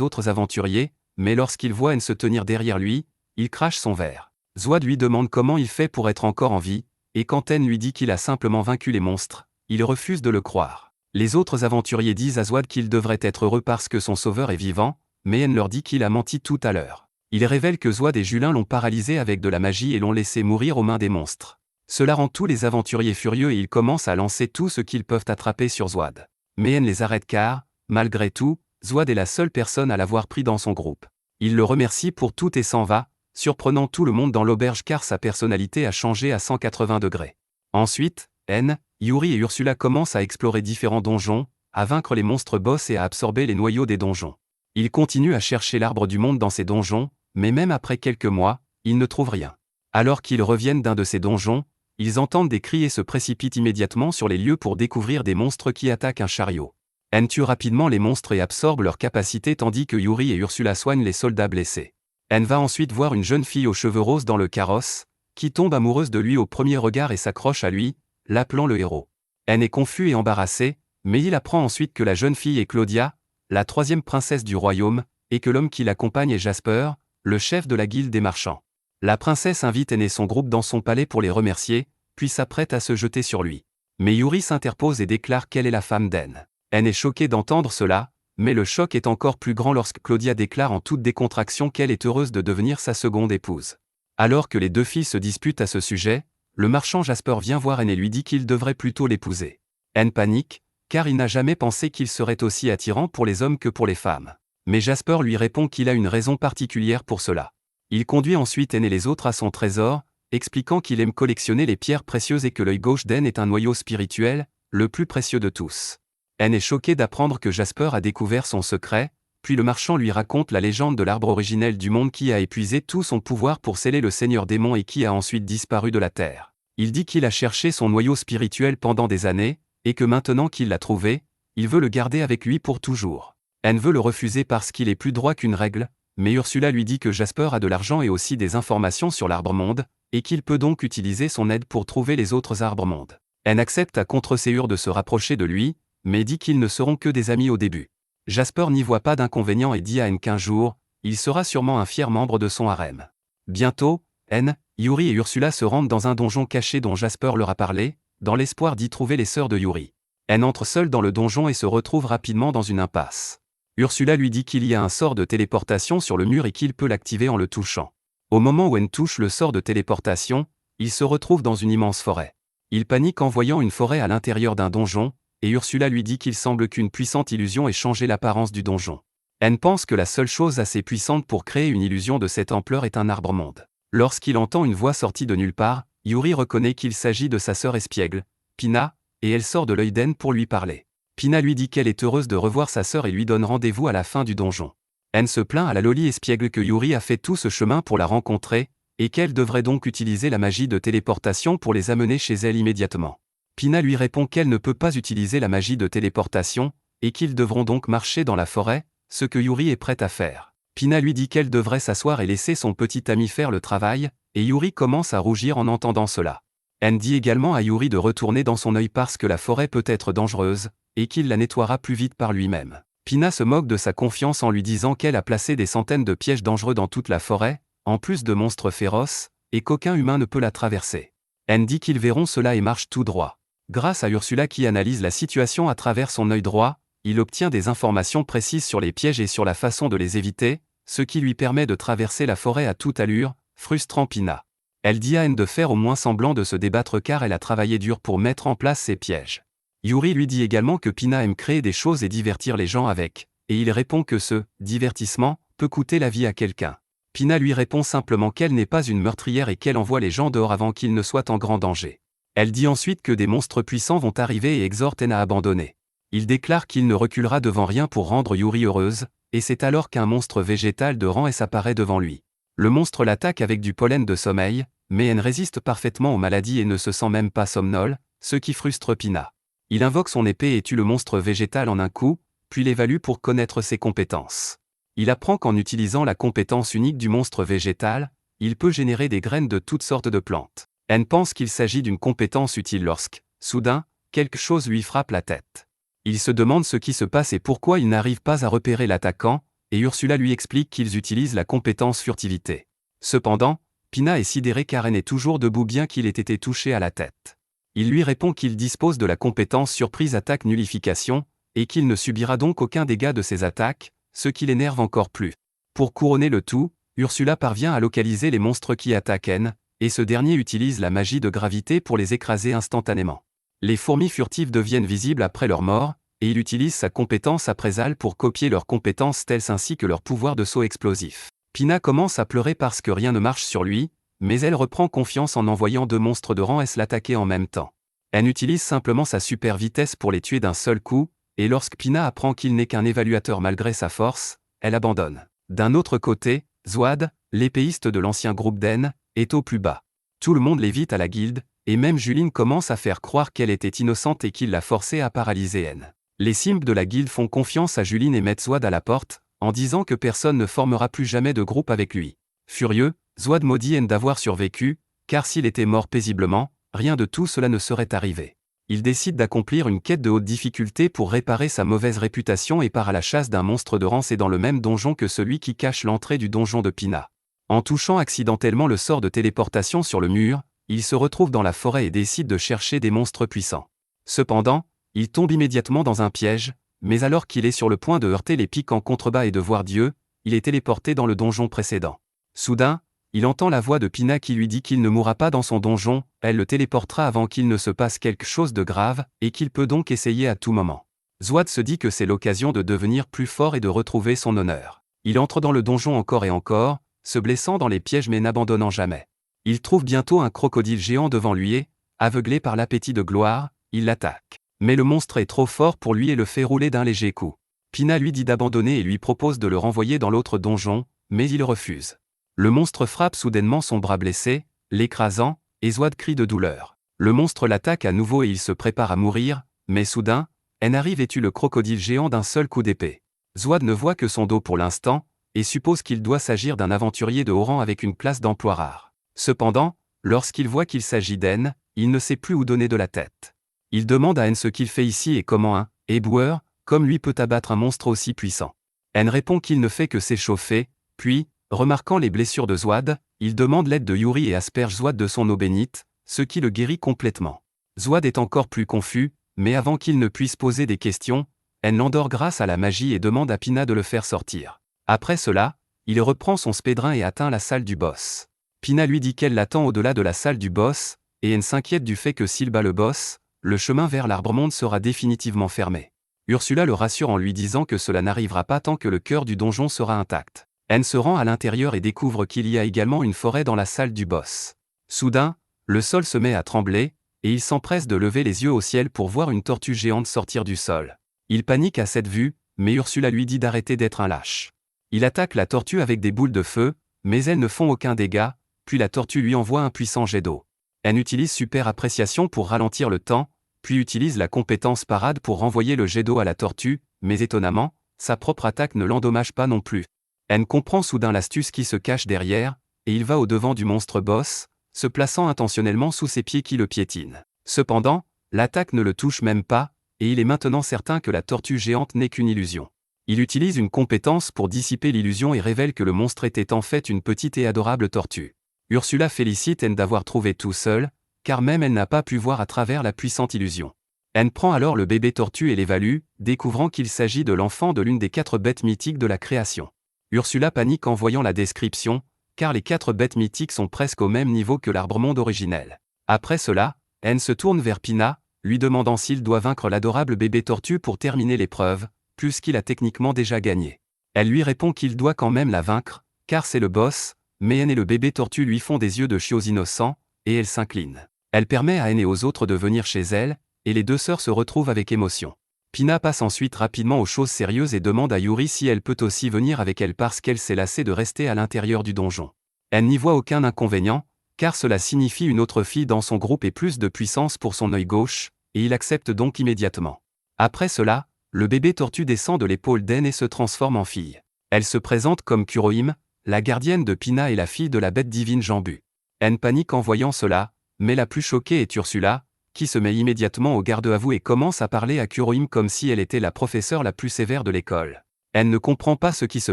A: autres aventuriers, mais lorsqu'il voit N se tenir derrière lui, il crache son verre. Zwaad lui demande comment il fait pour être encore en vie, et quand N lui dit qu'il a simplement vaincu les monstres, il refuse de le croire. Les autres aventuriers disent à Zwaad qu'il devrait être heureux parce que son sauveur est vivant, mais N leur dit qu'il a menti tout à l'heure. Il révèle que Zwaad et Julin l'ont paralysé avec de la magie et l'ont laissé mourir aux mains des monstres. Cela rend tous les aventuriers furieux et ils commencent à lancer tout ce qu'ils peuvent attraper sur Zwaad. Mais N les arrête car, malgré tout, Zwaad est la seule personne à l'avoir pris dans son groupe. Il le remercie pour tout et s'en va, surprenant tout le monde dans l'auberge car sa personnalité a changé à 180 degrés. Ensuite, N, Yuri et Ursula commencent à explorer différents donjons, à vaincre les monstres boss et à absorber les noyaux des donjons. Ils continuent à chercher l'arbre du monde dans ces donjons, mais même après quelques mois, ils ne trouvent rien. Alors qu'ils reviennent d'un de ces donjons, ils entendent des cris et se précipitent immédiatement sur les lieux pour découvrir des monstres qui attaquent un chariot. N tue rapidement les monstres et absorbe leurs capacités tandis que Yuri et Ursula soignent les soldats blessés. N va ensuite voir une jeune fille aux cheveux roses dans le carrosse, qui tombe amoureuse de lui au premier regard et s'accroche à lui, l'appelant le héros. N est confus et embarrassé, mais il apprend ensuite que la jeune fille est Claudia, la troisième princesse du royaume, et que l'homme qui l'accompagne est Jasper, le chef de la guilde des marchands. La princesse invite N et son groupe dans son palais pour les remercier, puis s'apprête à se jeter sur lui. Mais Yuri s'interpose et déclare qu'elle est la femme d'N. N est choquée d'entendre cela, mais le choc est encore plus grand lorsque Claudia déclare en toute décontraction qu'elle est heureuse de devenir sa seconde épouse. Alors que les deux filles se disputent à ce sujet, le marchand Jasper vient voir N et lui dit qu'il devrait plutôt l'épouser. N panique, car il n'a jamais pensé qu'il serait aussi attirant pour les hommes que pour les femmes. Mais Jasper lui répond qu'il a une raison particulière pour cela. Il conduit ensuite N et les autres à son trésor, expliquant qu'il aime collectionner les pierres précieuses et que l'œil gauche d'N est un noyau spirituel, le plus précieux de tous. N est choqué d'apprendre que Jasper a découvert son secret, puis le marchand lui raconte la légende de l'arbre originel du monde qui a épuisé tout son pouvoir pour sceller le seigneur démon et qui a ensuite disparu de la terre. Il dit qu'il a cherché son noyau spirituel pendant des années, et que maintenant qu'il l'a trouvé, il veut le garder avec lui pour toujours. N veut le refuser parce qu'il est plus droit qu'une règle, mais Ursula lui dit que Jasper a de l'argent et aussi des informations sur l'arbre-monde, et qu'il peut donc utiliser son aide pour trouver les autres arbres-mondes. N accepte à contre-séure de se rapprocher de lui, mais dit qu'ils ne seront que des amis au début. Jasper n'y voit pas d'inconvénient et dit à N qu'un jour, il sera sûrement un fier membre de son harem. Bientôt, N, Yuri et Ursula se rendent dans un donjon caché dont Jasper leur a parlé, dans l'espoir d'y trouver les sœurs de Yuri. N entre seule dans le donjon et se retrouve rapidement dans une impasse. Ursula lui dit qu'il y a un sort de téléportation sur le mur et qu'il peut l'activer en le touchant. Au moment où N touche le sort de téléportation, il se retrouve dans une immense forêt. Il panique en voyant une forêt à l'intérieur d'un donjon, et Ursula lui dit qu'il semble qu'une puissante illusion ait changé l'apparence du donjon. N pense que la seule chose assez puissante pour créer une illusion de cette ampleur est un arbre-monde. Lorsqu'il entend une voix sortie de nulle part, Yuri reconnaît qu'il s'agit de sa sœur espiègle, Pina, et elle sort de l'œil d'N pour lui parler. Pina lui dit qu'elle est heureuse de revoir sa sœur et lui donne rendez-vous à la fin du donjon. N se plaint à la Loli espiègle que Yuri a fait tout ce chemin pour la rencontrer, et qu'elle devrait donc utiliser la magie de téléportation pour les amener chez elle immédiatement. Pina lui répond qu'elle ne peut pas utiliser la magie de téléportation, et qu'ils devront donc marcher dans la forêt, ce que Yuri est prête à faire. Pina lui dit qu'elle devrait s'asseoir et laisser son petit ami faire le travail, et Yuri commence à rougir en entendant cela. N dit également à Yuri de retourner dans son œil parce que la forêt peut être dangereuse, et qu'il la nettoiera plus vite par lui-même. Pina se moque de sa confiance en lui disant qu'elle a placé des centaines de pièges dangereux dans toute la forêt, en plus de monstres féroces, et qu'aucun humain ne peut la traverser. N dit qu'ils verront cela et marche tout droit. Grâce à Ursula qui analyse la situation à travers son œil droit, il obtient des informations précises sur les pièges et sur la façon de les éviter, ce qui lui permet de traverser la forêt à toute allure, frustrant Pina. Elle dit à N de faire au moins semblant de se débattre car elle a travaillé dur pour mettre en place ces pièges. Yuri lui dit également que Pina aime créer des choses et divertir les gens avec, et il répond que ce divertissement peut coûter la vie à quelqu'un. Pina lui répond simplement qu'elle n'est pas une meurtrière et qu'elle envoie les gens dehors avant qu'ils ne soient en grand danger. Elle dit ensuite que des monstres puissants vont arriver et exhorte N à abandonner. Il déclare qu'il ne reculera devant rien pour rendre Yuri heureuse, et c'est alors qu'un monstre végétal de rang S apparaît devant lui. Le monstre l'attaque avec du pollen de sommeil, mais N résiste parfaitement aux maladies et ne se sent même pas somnole, ce qui frustre Pina. Il invoque son épée et tue le monstre végétal en un coup, puis l'évalue pour connaître ses compétences. Il apprend qu'en utilisant la compétence unique du monstre végétal, il peut générer des graines de toutes sortes de plantes. Elle pense qu'il s'agit d'une compétence utile lorsque, soudain, quelque chose lui frappe la tête. Il se demande ce qui se passe et pourquoi il n'arrive pas à repérer l'attaquant, et Ursula lui explique qu'ils utilisent la compétence furtivité. Cependant, Pina est sidéré car elle est toujours debout bien qu'il ait été touché à la tête. Il lui répond qu'il dispose de la compétence surprise attaque nullification, et qu'il ne subira donc aucun dégât de ses attaques, ce qui l'énerve encore plus. Pour couronner le tout, Ursula parvient à localiser les monstres qui attaquent N, et ce dernier utilise la magie de gravité pour les écraser instantanément. Les fourmis furtives deviennent visibles après leur mort, et il utilise sa compétence après-Al pour copier leurs compétences stealth ainsi que leur pouvoir de saut explosif. Pina commence à pleurer parce que rien ne marche sur lui, mais elle reprend confiance en envoyant 2 monstres de rang S l'attaquer en même temps. Elle utilise simplement sa super vitesse pour les tuer d'un seul coup, et lorsque Pina apprend qu'il n'est qu'un évaluateur malgré sa force, elle abandonne. D'un autre côté, Zouad, l'épéiste de l'ancien groupe d'N, est au plus bas. Tout le monde l'évite à la guilde, et même Juline commence à faire croire qu'elle était innocente et qu'il l'a forcée à paralyser N. Les simples de la guilde font confiance à Juline et mettent Zouad à la porte, en disant que personne ne formera plus jamais de groupe avec lui. Furieux, Zouad maudit N d'avoir survécu, car s'il était mort paisiblement, rien de tout cela ne serait arrivé. Il décide d'accomplir une quête de haute difficulté pour réparer sa mauvaise réputation et part à la chasse d'un monstre de rang C dans le même donjon que celui qui cache l'entrée du donjon de Pina. En touchant accidentellement le sort de téléportation sur le mur, il se retrouve dans la forêt et décide de chercher des monstres puissants. Cependant, il tombe immédiatement dans un piège, mais alors qu'il est sur le point de heurter les pics en contrebas et de voir Dieu, il est téléporté dans le donjon précédent. Soudain, il entend la voix de Pina qui lui dit qu'il ne mourra pas dans son donjon, elle le téléportera avant qu'il ne se passe quelque chose de grave, et qu'il peut donc essayer à tout moment. Zouad se dit que c'est l'occasion de devenir plus fort et de retrouver son honneur. Il entre dans le donjon encore et encore, se blessant dans les pièges mais n'abandonnant jamais. Il trouve bientôt un crocodile géant devant lui et, aveuglé par l'appétit de gloire, il l'attaque. Mais le monstre est trop fort pour lui et le fait rouler d'un léger coup. Pina lui dit d'abandonner et lui propose de le renvoyer dans l'autre donjon, mais il refuse. Le monstre frappe soudainement son bras blessé, l'écrasant, et Zouad crie de douleur. Le monstre l'attaque à nouveau et il se prépare à mourir, mais soudain, N arrive et tue le crocodile géant d'un seul coup d'épée. Zouad ne voit que son dos pour l'instant, et suppose qu'il doit s'agir d'un aventurier de haut rang avec une place d'emploi rare. Cependant, lorsqu'il voit qu'il s'agit d'N, il ne sait plus où donner de la tête. Il demande à N ce qu'il fait ici et comment un éboueur, comme lui peut abattre un monstre aussi puissant. N répond qu'il ne fait que s'échauffer, puis, remarquant les blessures de Zouad, il demande l'aide de Yuri et asperge Zouad de son eau bénite, ce qui le guérit complètement. Zouad est encore plus confus, mais avant qu'il ne puisse poser des questions, N l'endort grâce à la magie et demande à Pina de le faire sortir. Après cela, il reprend son spédrin et atteint la salle du boss. Pina lui dit qu'elle l'attend au-delà de la salle du boss, et N s'inquiète du fait que s'il bat le boss, le chemin vers l'arbre-monde sera définitivement fermé. Ursula le rassure en lui disant que cela n'arrivera pas tant que le cœur du donjon sera intact. N se rend à l'intérieur et découvre qu'il y a également une forêt dans la salle du boss. Soudain, le sol se met à trembler, et il s'empresse de lever les yeux au ciel pour voir une tortue géante sortir du sol. Il panique à cette vue, mais Ursula lui dit d'arrêter d'être un lâche. Il attaque la tortue avec des boules de feu, mais elles ne font aucun dégât, puis la tortue lui envoie un puissant jet d'eau. Elle utilise super appréciation pour ralentir le temps, puis utilise la compétence parade pour renvoyer le jet d'eau à la tortue, mais étonnamment, sa propre attaque ne l'endommage pas non plus. N comprend soudain l'astuce qui se cache derrière, et il va au-devant du monstre boss, se plaçant intentionnellement sous ses pieds qui le piétinent. Cependant, l'attaque ne le touche même pas, et il est maintenant certain que la tortue géante n'est qu'une illusion. Il utilise une compétence pour dissiper l'illusion et révèle que le monstre était en fait une petite et adorable tortue. Ursula félicite N d'avoir trouvé tout seul, car même elle n'a pas pu voir à travers la puissante illusion. N prend alors le bébé tortue et l'évalue, découvrant qu'il s'agit de l'enfant de l'une des 4 bêtes mythiques de la création. Ursula panique en voyant la description, car les 4 bêtes mythiques sont presque au même niveau que l'arbre-monde originel. Après cela, N se tourne vers Pina, lui demandant s'il doit vaincre l'adorable bébé tortue pour terminer l'épreuve, puisqu'il a techniquement déjà gagné. Elle lui répond qu'il doit quand même la vaincre, car c'est le boss, mais N et le bébé tortue lui font des yeux de chiots innocents, et elle s'incline. Elle permet à N et aux autres de venir chez elle, et les 2 sœurs se retrouvent avec émotion. Pina passe ensuite rapidement aux choses sérieuses et demande à Yuri si elle peut aussi venir avec elle parce qu'elle s'est lassée de rester à l'intérieur du donjon. Elle n'y voit aucun inconvénient, car cela signifie une autre fille dans son groupe et plus de puissance pour son œil gauche, et il accepte donc immédiatement. Après cela, le bébé tortue descend de l'épaule d'N et se transforme en fille. Elle se présente comme Kurohim, la gardienne de Pina et la fille de la bête divine Jambu. N panique en voyant cela, Mais la plus choquée est Ursula, qui se met immédiatement au garde-à-vous et commence à parler à Kurohime comme si elle était la professeure la plus sévère de l'école. Elle ne comprend pas ce qui se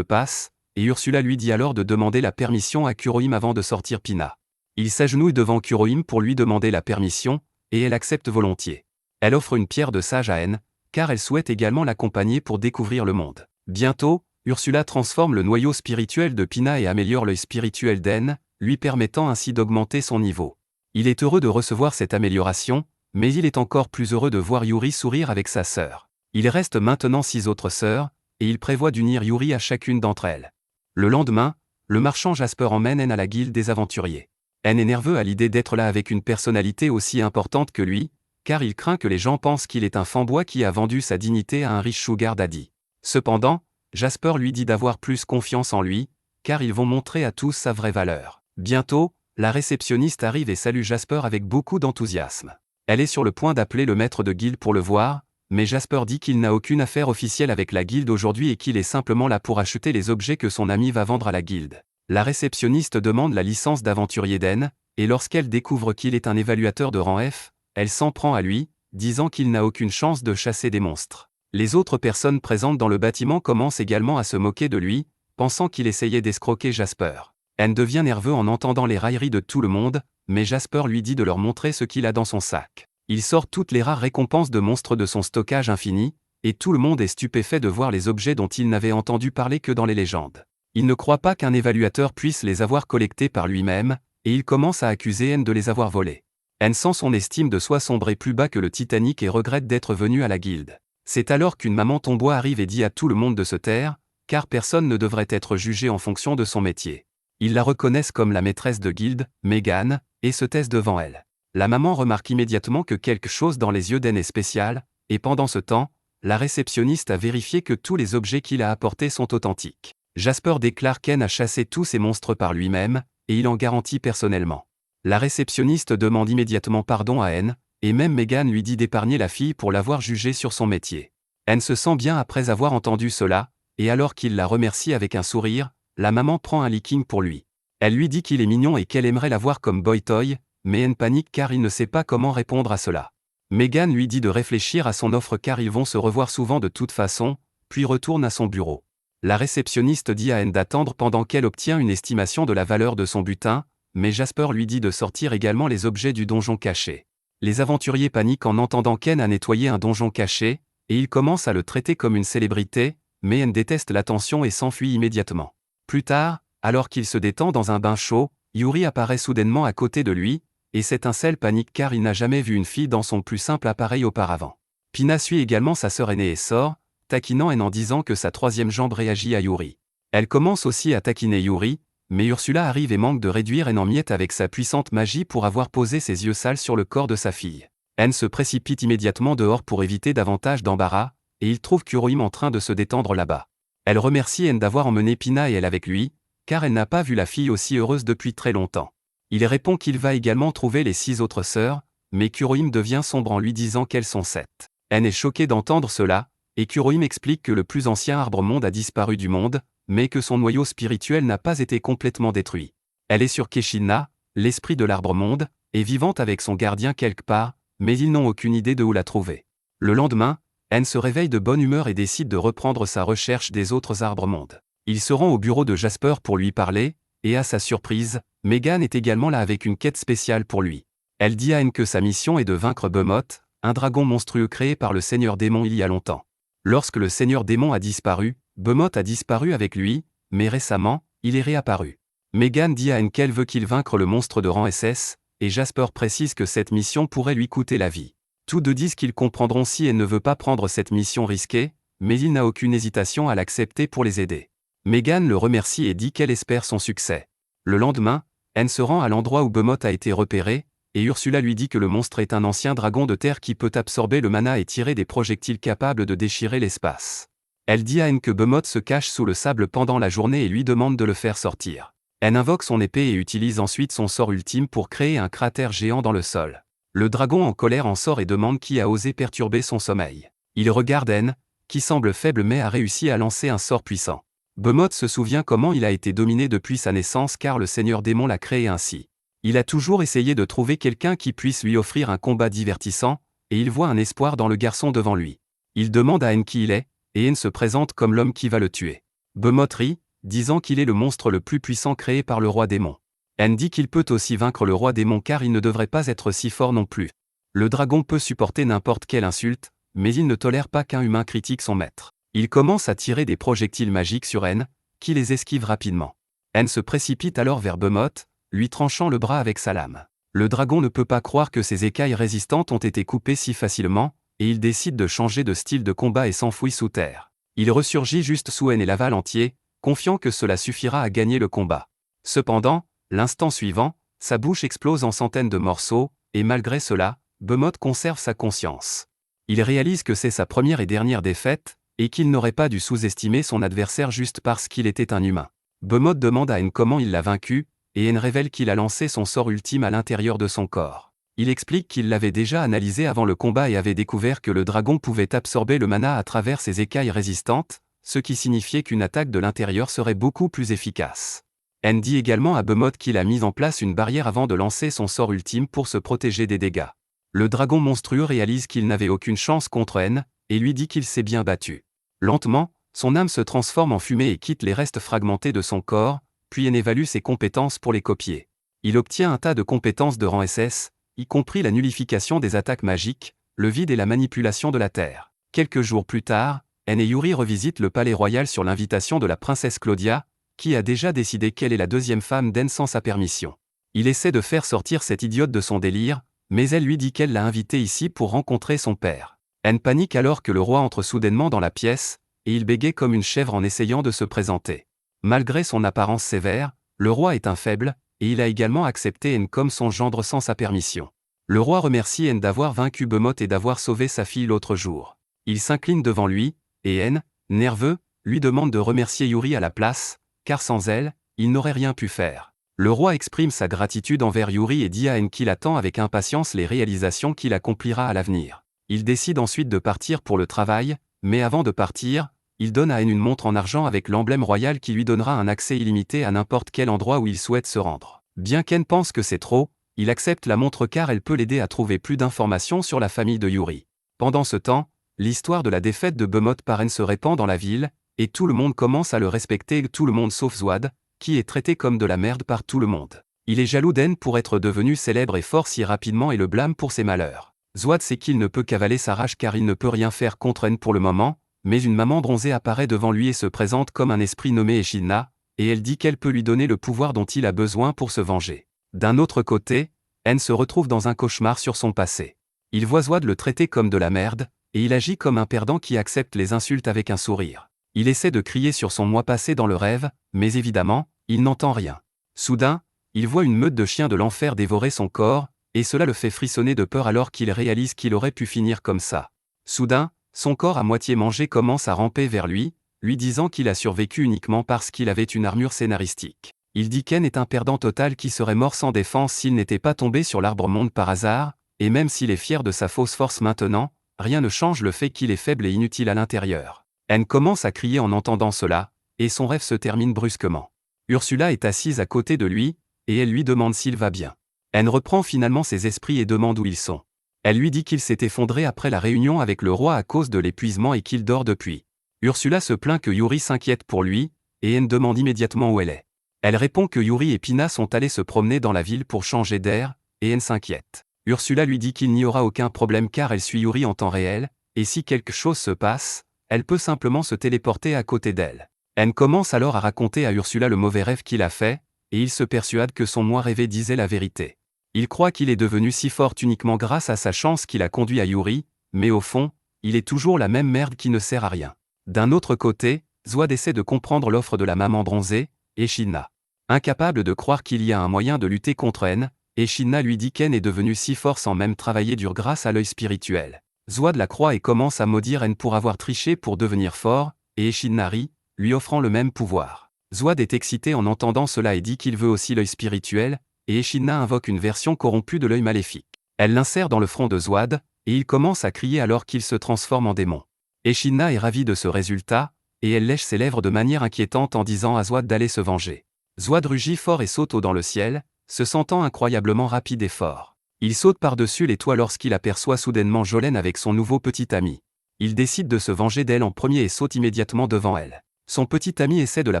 A: passe, et Ursula lui dit alors de demander la permission à Kurohime avant de sortir Pina. Il s'agenouille devant Kurohime pour lui demander la permission, et elle accepte volontiers. Elle offre une pierre de sage à N, car elle souhaite également l'accompagner pour découvrir le monde. Bientôt, Ursula transforme le noyau spirituel de Pina et améliore l'œil spirituel d'N, lui permettant ainsi d'augmenter son niveau. Il est heureux de recevoir cette amélioration, mais il est encore plus heureux de voir Yuri sourire avec sa sœur. Il reste maintenant 6 autres sœurs, et il prévoit d'unir Yuri à chacune d'entre elles. Le lendemain, le marchand Jasper emmène N à la guilde des aventuriers. N est nerveux à l'idée d'être là avec une personnalité aussi importante que lui, car il craint que les gens pensent qu'il est un fanboy qui a vendu sa dignité à un riche sugar daddy. Cependant, Jasper lui dit d'avoir plus confiance en lui, car ils vont montrer à tous sa vraie valeur. Bientôt, la réceptionniste arrive et salue Jasper avec beaucoup d'enthousiasme. Elle est sur le point d'appeler le maître de guilde pour le voir, mais Jasper dit qu'il n'a aucune affaire officielle avec la guilde aujourd'hui et qu'il est simplement là pour acheter les objets que son ami va vendre à la guilde. La réceptionniste demande la licence d'aventurier d'N, et lorsqu'elle découvre qu'il est un évaluateur de rang F, elle s'en prend à lui, disant qu'il n'a aucune chance de chasser des monstres. Les autres personnes présentes dans le bâtiment commencent également à se moquer de lui, pensant qu'il essayait d'escroquer Jasper. N devient nerveux en entendant les railleries de tout le monde, mais Jasper lui dit de leur montrer ce qu'il a dans son sac. Il sort toutes les rares récompenses de monstres de son stockage infini, et tout le monde est stupéfait de voir les objets dont il n'avait entendu parler que dans les légendes. Il ne croit pas qu'un évaluateur puisse les avoir collectés par lui-même, et il commence à accuser N de les avoir volés. N sent son estime de soi sombrer plus bas que le Titanic et regrette d'être venu à la guilde. C'est alors qu'une maman tombois arrive et dit à tout le monde de se taire, car personne ne devrait être jugé en fonction de son métier. Ils la reconnaissent comme la maîtresse de guilde, Megan, et se taisent devant elle. La maman remarque immédiatement que quelque chose dans les yeux d'N est spécial, et pendant ce temps, la réceptionniste a vérifié que tous les objets qu'il a apportés sont authentiques. Jasper déclare qu'N a chassé tous ces monstres par lui-même, et il en garantit personnellement. La réceptionniste demande immédiatement pardon à N, et même Megan lui dit d'épargner la fille pour l'avoir jugée sur son métier. N se sent bien après avoir entendu cela, et alors qu'il la remercie avec un sourire, la maman prend un licking pour lui. Elle lui dit qu'il est mignon et qu'elle aimerait l'avoir comme boy toy, mais N panique car il ne sait pas comment répondre à cela. Megan lui dit de réfléchir à son offre car ils vont se revoir souvent de toute façon, puis retourne à son bureau. La réceptionniste dit à N d'attendre pendant qu'elle obtient une estimation de la valeur de son butin, mais Jasper lui dit de sortir également les objets du donjon caché. Les aventuriers paniquent en entendant qu'N a nettoyé un donjon caché, et ils commencent à le traiter comme une célébrité, mais N déteste l'attention et s'enfuit immédiatement. Plus tard, alors qu'il se détend dans un bain chaud, Yuri apparaît soudainement à côté de lui, et c'est un sel panique car il n'a jamais vu une fille dans son plus simple appareil auparavant. Pina suit également sa sœur aînée et sort, taquinant N en disant que sa troisième jambe réagit à Yuri. Elle commence aussi à taquiner Yuri, mais Ursula arrive et manque de réduire N en miettes avec sa puissante magie pour avoir posé ses yeux sales sur le corps de sa fille. N se précipite immédiatement dehors pour éviter davantage d'embarras, et il trouve Kurohime en train de se détendre là-bas. Elle remercie N d'avoir emmené Pina et elle avec lui, car elle n'a pas vu la fille aussi heureuse depuis très longtemps. Il répond qu'il va également trouver les 6 autres sœurs, mais Kurohime devient sombre en lui disant qu'elles sont 7. N est choquée d'entendre cela, et Kurohime explique que le plus ancien arbre-monde a disparu du monde, mais que son noyau spirituel n'a pas été complètement détruit. Elle est sur Keshina, l'esprit de l'arbre-monde, et vivante avec son gardien quelque part, mais ils n'ont aucune idée de où la trouver. Le lendemain, N se réveille de bonne humeur et décide de reprendre sa recherche des autres arbres-mondes. Il se rend au bureau de Jasper pour lui parler, et à sa surprise, Megan est également là avec une quête spéciale pour lui. Elle dit à N que sa mission est de vaincre Behemoth, un dragon monstrueux créé par le Seigneur Démon il y a longtemps. Lorsque le Seigneur Démon a disparu, Behemoth a disparu avec lui, mais récemment, il est réapparu. Megan dit à N qu'elle veut qu'il vaincre le monstre de rang SS, et Jasper précise que cette mission pourrait lui coûter la vie. Tous deux disent qu'ils comprendront si elle ne veut pas prendre cette mission risquée, mais il n'a aucune hésitation à l'accepter pour les aider. Megan le remercie et dit qu'elle espère son succès. Le lendemain, N se rend à l'endroit où Behemoth a été repéré, et Ursula lui dit que le monstre est un ancien dragon de terre qui peut absorber le mana et tirer des projectiles capables de déchirer l'espace. Elle dit à N que Behemoth se cache sous le sable pendant la journée et lui demande de le faire sortir. N invoque son épée et utilise ensuite son sort ultime pour créer un cratère géant dans le sol. Le dragon en colère en sort et demande qui a osé perturber son sommeil. Il regarde N, qui semble faible mais a réussi à lancer un sort puissant. Behemoth se souvient comment il a été dominé depuis sa naissance car le Seigneur Démon l'a créé ainsi. Il a toujours essayé de trouver quelqu'un qui puisse lui offrir un combat divertissant, et il voit un espoir dans le garçon devant lui. Il demande à N qui il est, et N se présente comme l'homme qui va le tuer. Behemoth rit, disant qu'il est le monstre le plus puissant créé par le roi démon. N dit qu'il peut aussi vaincre le roi démon car il ne devrait pas être si fort non plus. Le dragon peut supporter n'importe quelle insulte, mais il ne tolère pas qu'un humain critique son maître. Il commence à tirer des projectiles magiques sur N, qui les esquive rapidement. N se précipite alors vers Behemoth, lui tranchant le bras avec sa lame. Le dragon ne peut pas croire que ses écailles résistantes ont été coupées si facilement, et il décide de changer de style de combat et s'enfuit sous terre. Il ressurgit juste sous N et l'aval entier, confiant que cela suffira à gagner le combat. Cependant, l'instant suivant, sa bouche explose en centaines de morceaux, et malgré cela, Behemoth conserve sa conscience. Il réalise que c'est sa première et dernière défaite, et qu'il n'aurait pas dû sous-estimer son adversaire juste parce qu'il était un humain. Behemoth demande à N comment il l'a vaincu, et N révèle qu'il a lancé son sort ultime à l'intérieur de son corps. Il explique qu'il l'avait déjà analysé avant le combat et avait découvert que le dragon pouvait absorber le mana à travers ses écailles résistantes, ce qui signifiait qu'une attaque de l'intérieur serait beaucoup plus efficace. N dit également à Behemoth qu'il a mis en place une barrière avant de lancer son sort ultime pour se protéger des dégâts. Le dragon monstrueux réalise qu'il n'avait aucune chance contre N, et lui dit qu'il s'est bien battu. Lentement, son âme se transforme en fumée et quitte les restes fragmentés de son corps, puis N évalue ses compétences pour les copier. Il obtient un tas de compétences de rang SS, y compris la nullification des attaques magiques, le vide et la manipulation de la terre. Quelques jours plus tard, N et Yuri revisitent le palais royal sur l'invitation de la princesse Claudia, qui a déjà décidé qu'elle est la deuxième femme d'N sans sa permission. Il essaie de faire sortir cette idiote de son délire, mais elle lui dit qu'elle l'a invité ici pour rencontrer son père. N panique alors que le roi entre soudainement dans la pièce, et il bégaye comme une chèvre en essayant de se présenter. Malgré son apparence sévère, le roi est un faible, et il a également accepté N comme son gendre sans sa permission. Le roi remercie N d'avoir vaincu Behemoth et d'avoir sauvé sa fille l'autre jour. Il s'incline devant lui, et N, nerveux, lui demande de remercier Yuri à la place, car sans elle, il n'aurait rien pu faire. Le roi exprime sa gratitude envers Yuri et dit à N qu'il attend avec impatience les réalisations qu'il accomplira à l'avenir. Il décide ensuite de partir pour le travail, mais avant de partir, il donne à N une montre en argent avec l'emblème royal qui lui donnera un accès illimité à n'importe quel endroit où il souhaite se rendre. Bien qu'N pense que c'est trop, il accepte la montre car elle peut l'aider à trouver plus d'informations sur la famille de Yuri. Pendant ce temps, l'histoire de la défaite de Behemoth par N se répand dans la ville, et tout le monde commence à le respecter, tout le monde sauf Zwad, qui est traité comme de la merde par tout le monde. Il est jaloux d'N pour être devenu célèbre et fort si rapidement et le blâme pour ses malheurs. Zwad sait qu'il ne peut cavaler sa rage car il ne peut rien faire contre N pour le moment, mais une maman bronzée apparaît devant lui et se présente comme un esprit nommé Echidna, et elle dit qu'elle peut lui donner le pouvoir dont il a besoin pour se venger. D'un autre côté, N se retrouve dans un cauchemar sur son passé. Il voit Zwad le traiter comme de la merde, et il agit comme un perdant qui accepte les insultes avec un sourire. Il essaie de crier sur son moi passé dans le rêve, mais évidemment, il n'entend rien. Soudain, il voit une meute de chiens de l'enfer dévorer son corps, et cela le fait frissonner de peur alors qu'il réalise qu'il aurait pu finir comme ça. Soudain, son corps à moitié mangé commence à ramper vers lui, lui disant qu'il a survécu uniquement parce qu'il avait une armure scénaristique. Il dit qu'N est un perdant total qui serait mort sans défense s'il n'était pas tombé sur l'arbre monde par hasard, et même s'il est fier de sa fausse force maintenant, rien ne change le fait qu'il est faible et inutile à l'intérieur. N commence à crier en entendant cela, et son rêve se termine brusquement. Ursula est assise à côté de lui, et elle lui demande s'il va bien. N reprend finalement ses esprits et demande où ils sont. Elle lui dit qu'il s'est effondré après la réunion avec le roi à cause de l'épuisement et qu'il dort depuis. Ursula se plaint que Yuri s'inquiète pour lui, et N demande immédiatement où elle est. Elle répond que Yuri et Pina sont allés se promener dans la ville pour changer d'air, et N s'inquiète. Ursula lui dit qu'il n'y aura aucun problème car elle suit Yuri en temps réel, et si quelque chose se passe, elle peut simplement se téléporter à côté d'elle. N commence alors à raconter à Ursula le mauvais rêve qu'il a fait, et il se persuade que son moi rêvé disait la vérité. Il croit qu'il est devenu si fort uniquement grâce à sa chance qui l'a conduit à Yuri, mais au fond, il est toujours la même merde qui ne sert à rien. D'un autre côté, Zwad essaie de comprendre l'offre de la maman bronzée, Echidna. Incapable de croire qu'il y a un moyen de lutter contre N, Echidna lui dit qu'N est devenu si fort sans même travailler dur grâce à l'œil spirituel. Zwad la croit et commence à maudire N pour avoir triché pour devenir fort, et Echidna rit, lui offrant le même pouvoir. Zwad est excité en entendant cela et dit qu'il veut aussi l'œil spirituel, et Echidna invoque une version corrompue de l'œil maléfique. Elle l'insère dans le front de Zwad, et il commence à crier alors qu'il se transforme en démon. Echidna est ravie de ce résultat, et elle lèche ses lèvres de manière inquiétante en disant à Zwad d'aller se venger. Zwad rugit fort et saute haut dans le ciel, se sentant incroyablement rapide et fort. Il saute par-dessus les toits lorsqu'il aperçoit soudainement Jolene avec son nouveau petit ami. Il décide de se venger d'elle en premier et saute immédiatement devant elle. Son petit ami essaie de la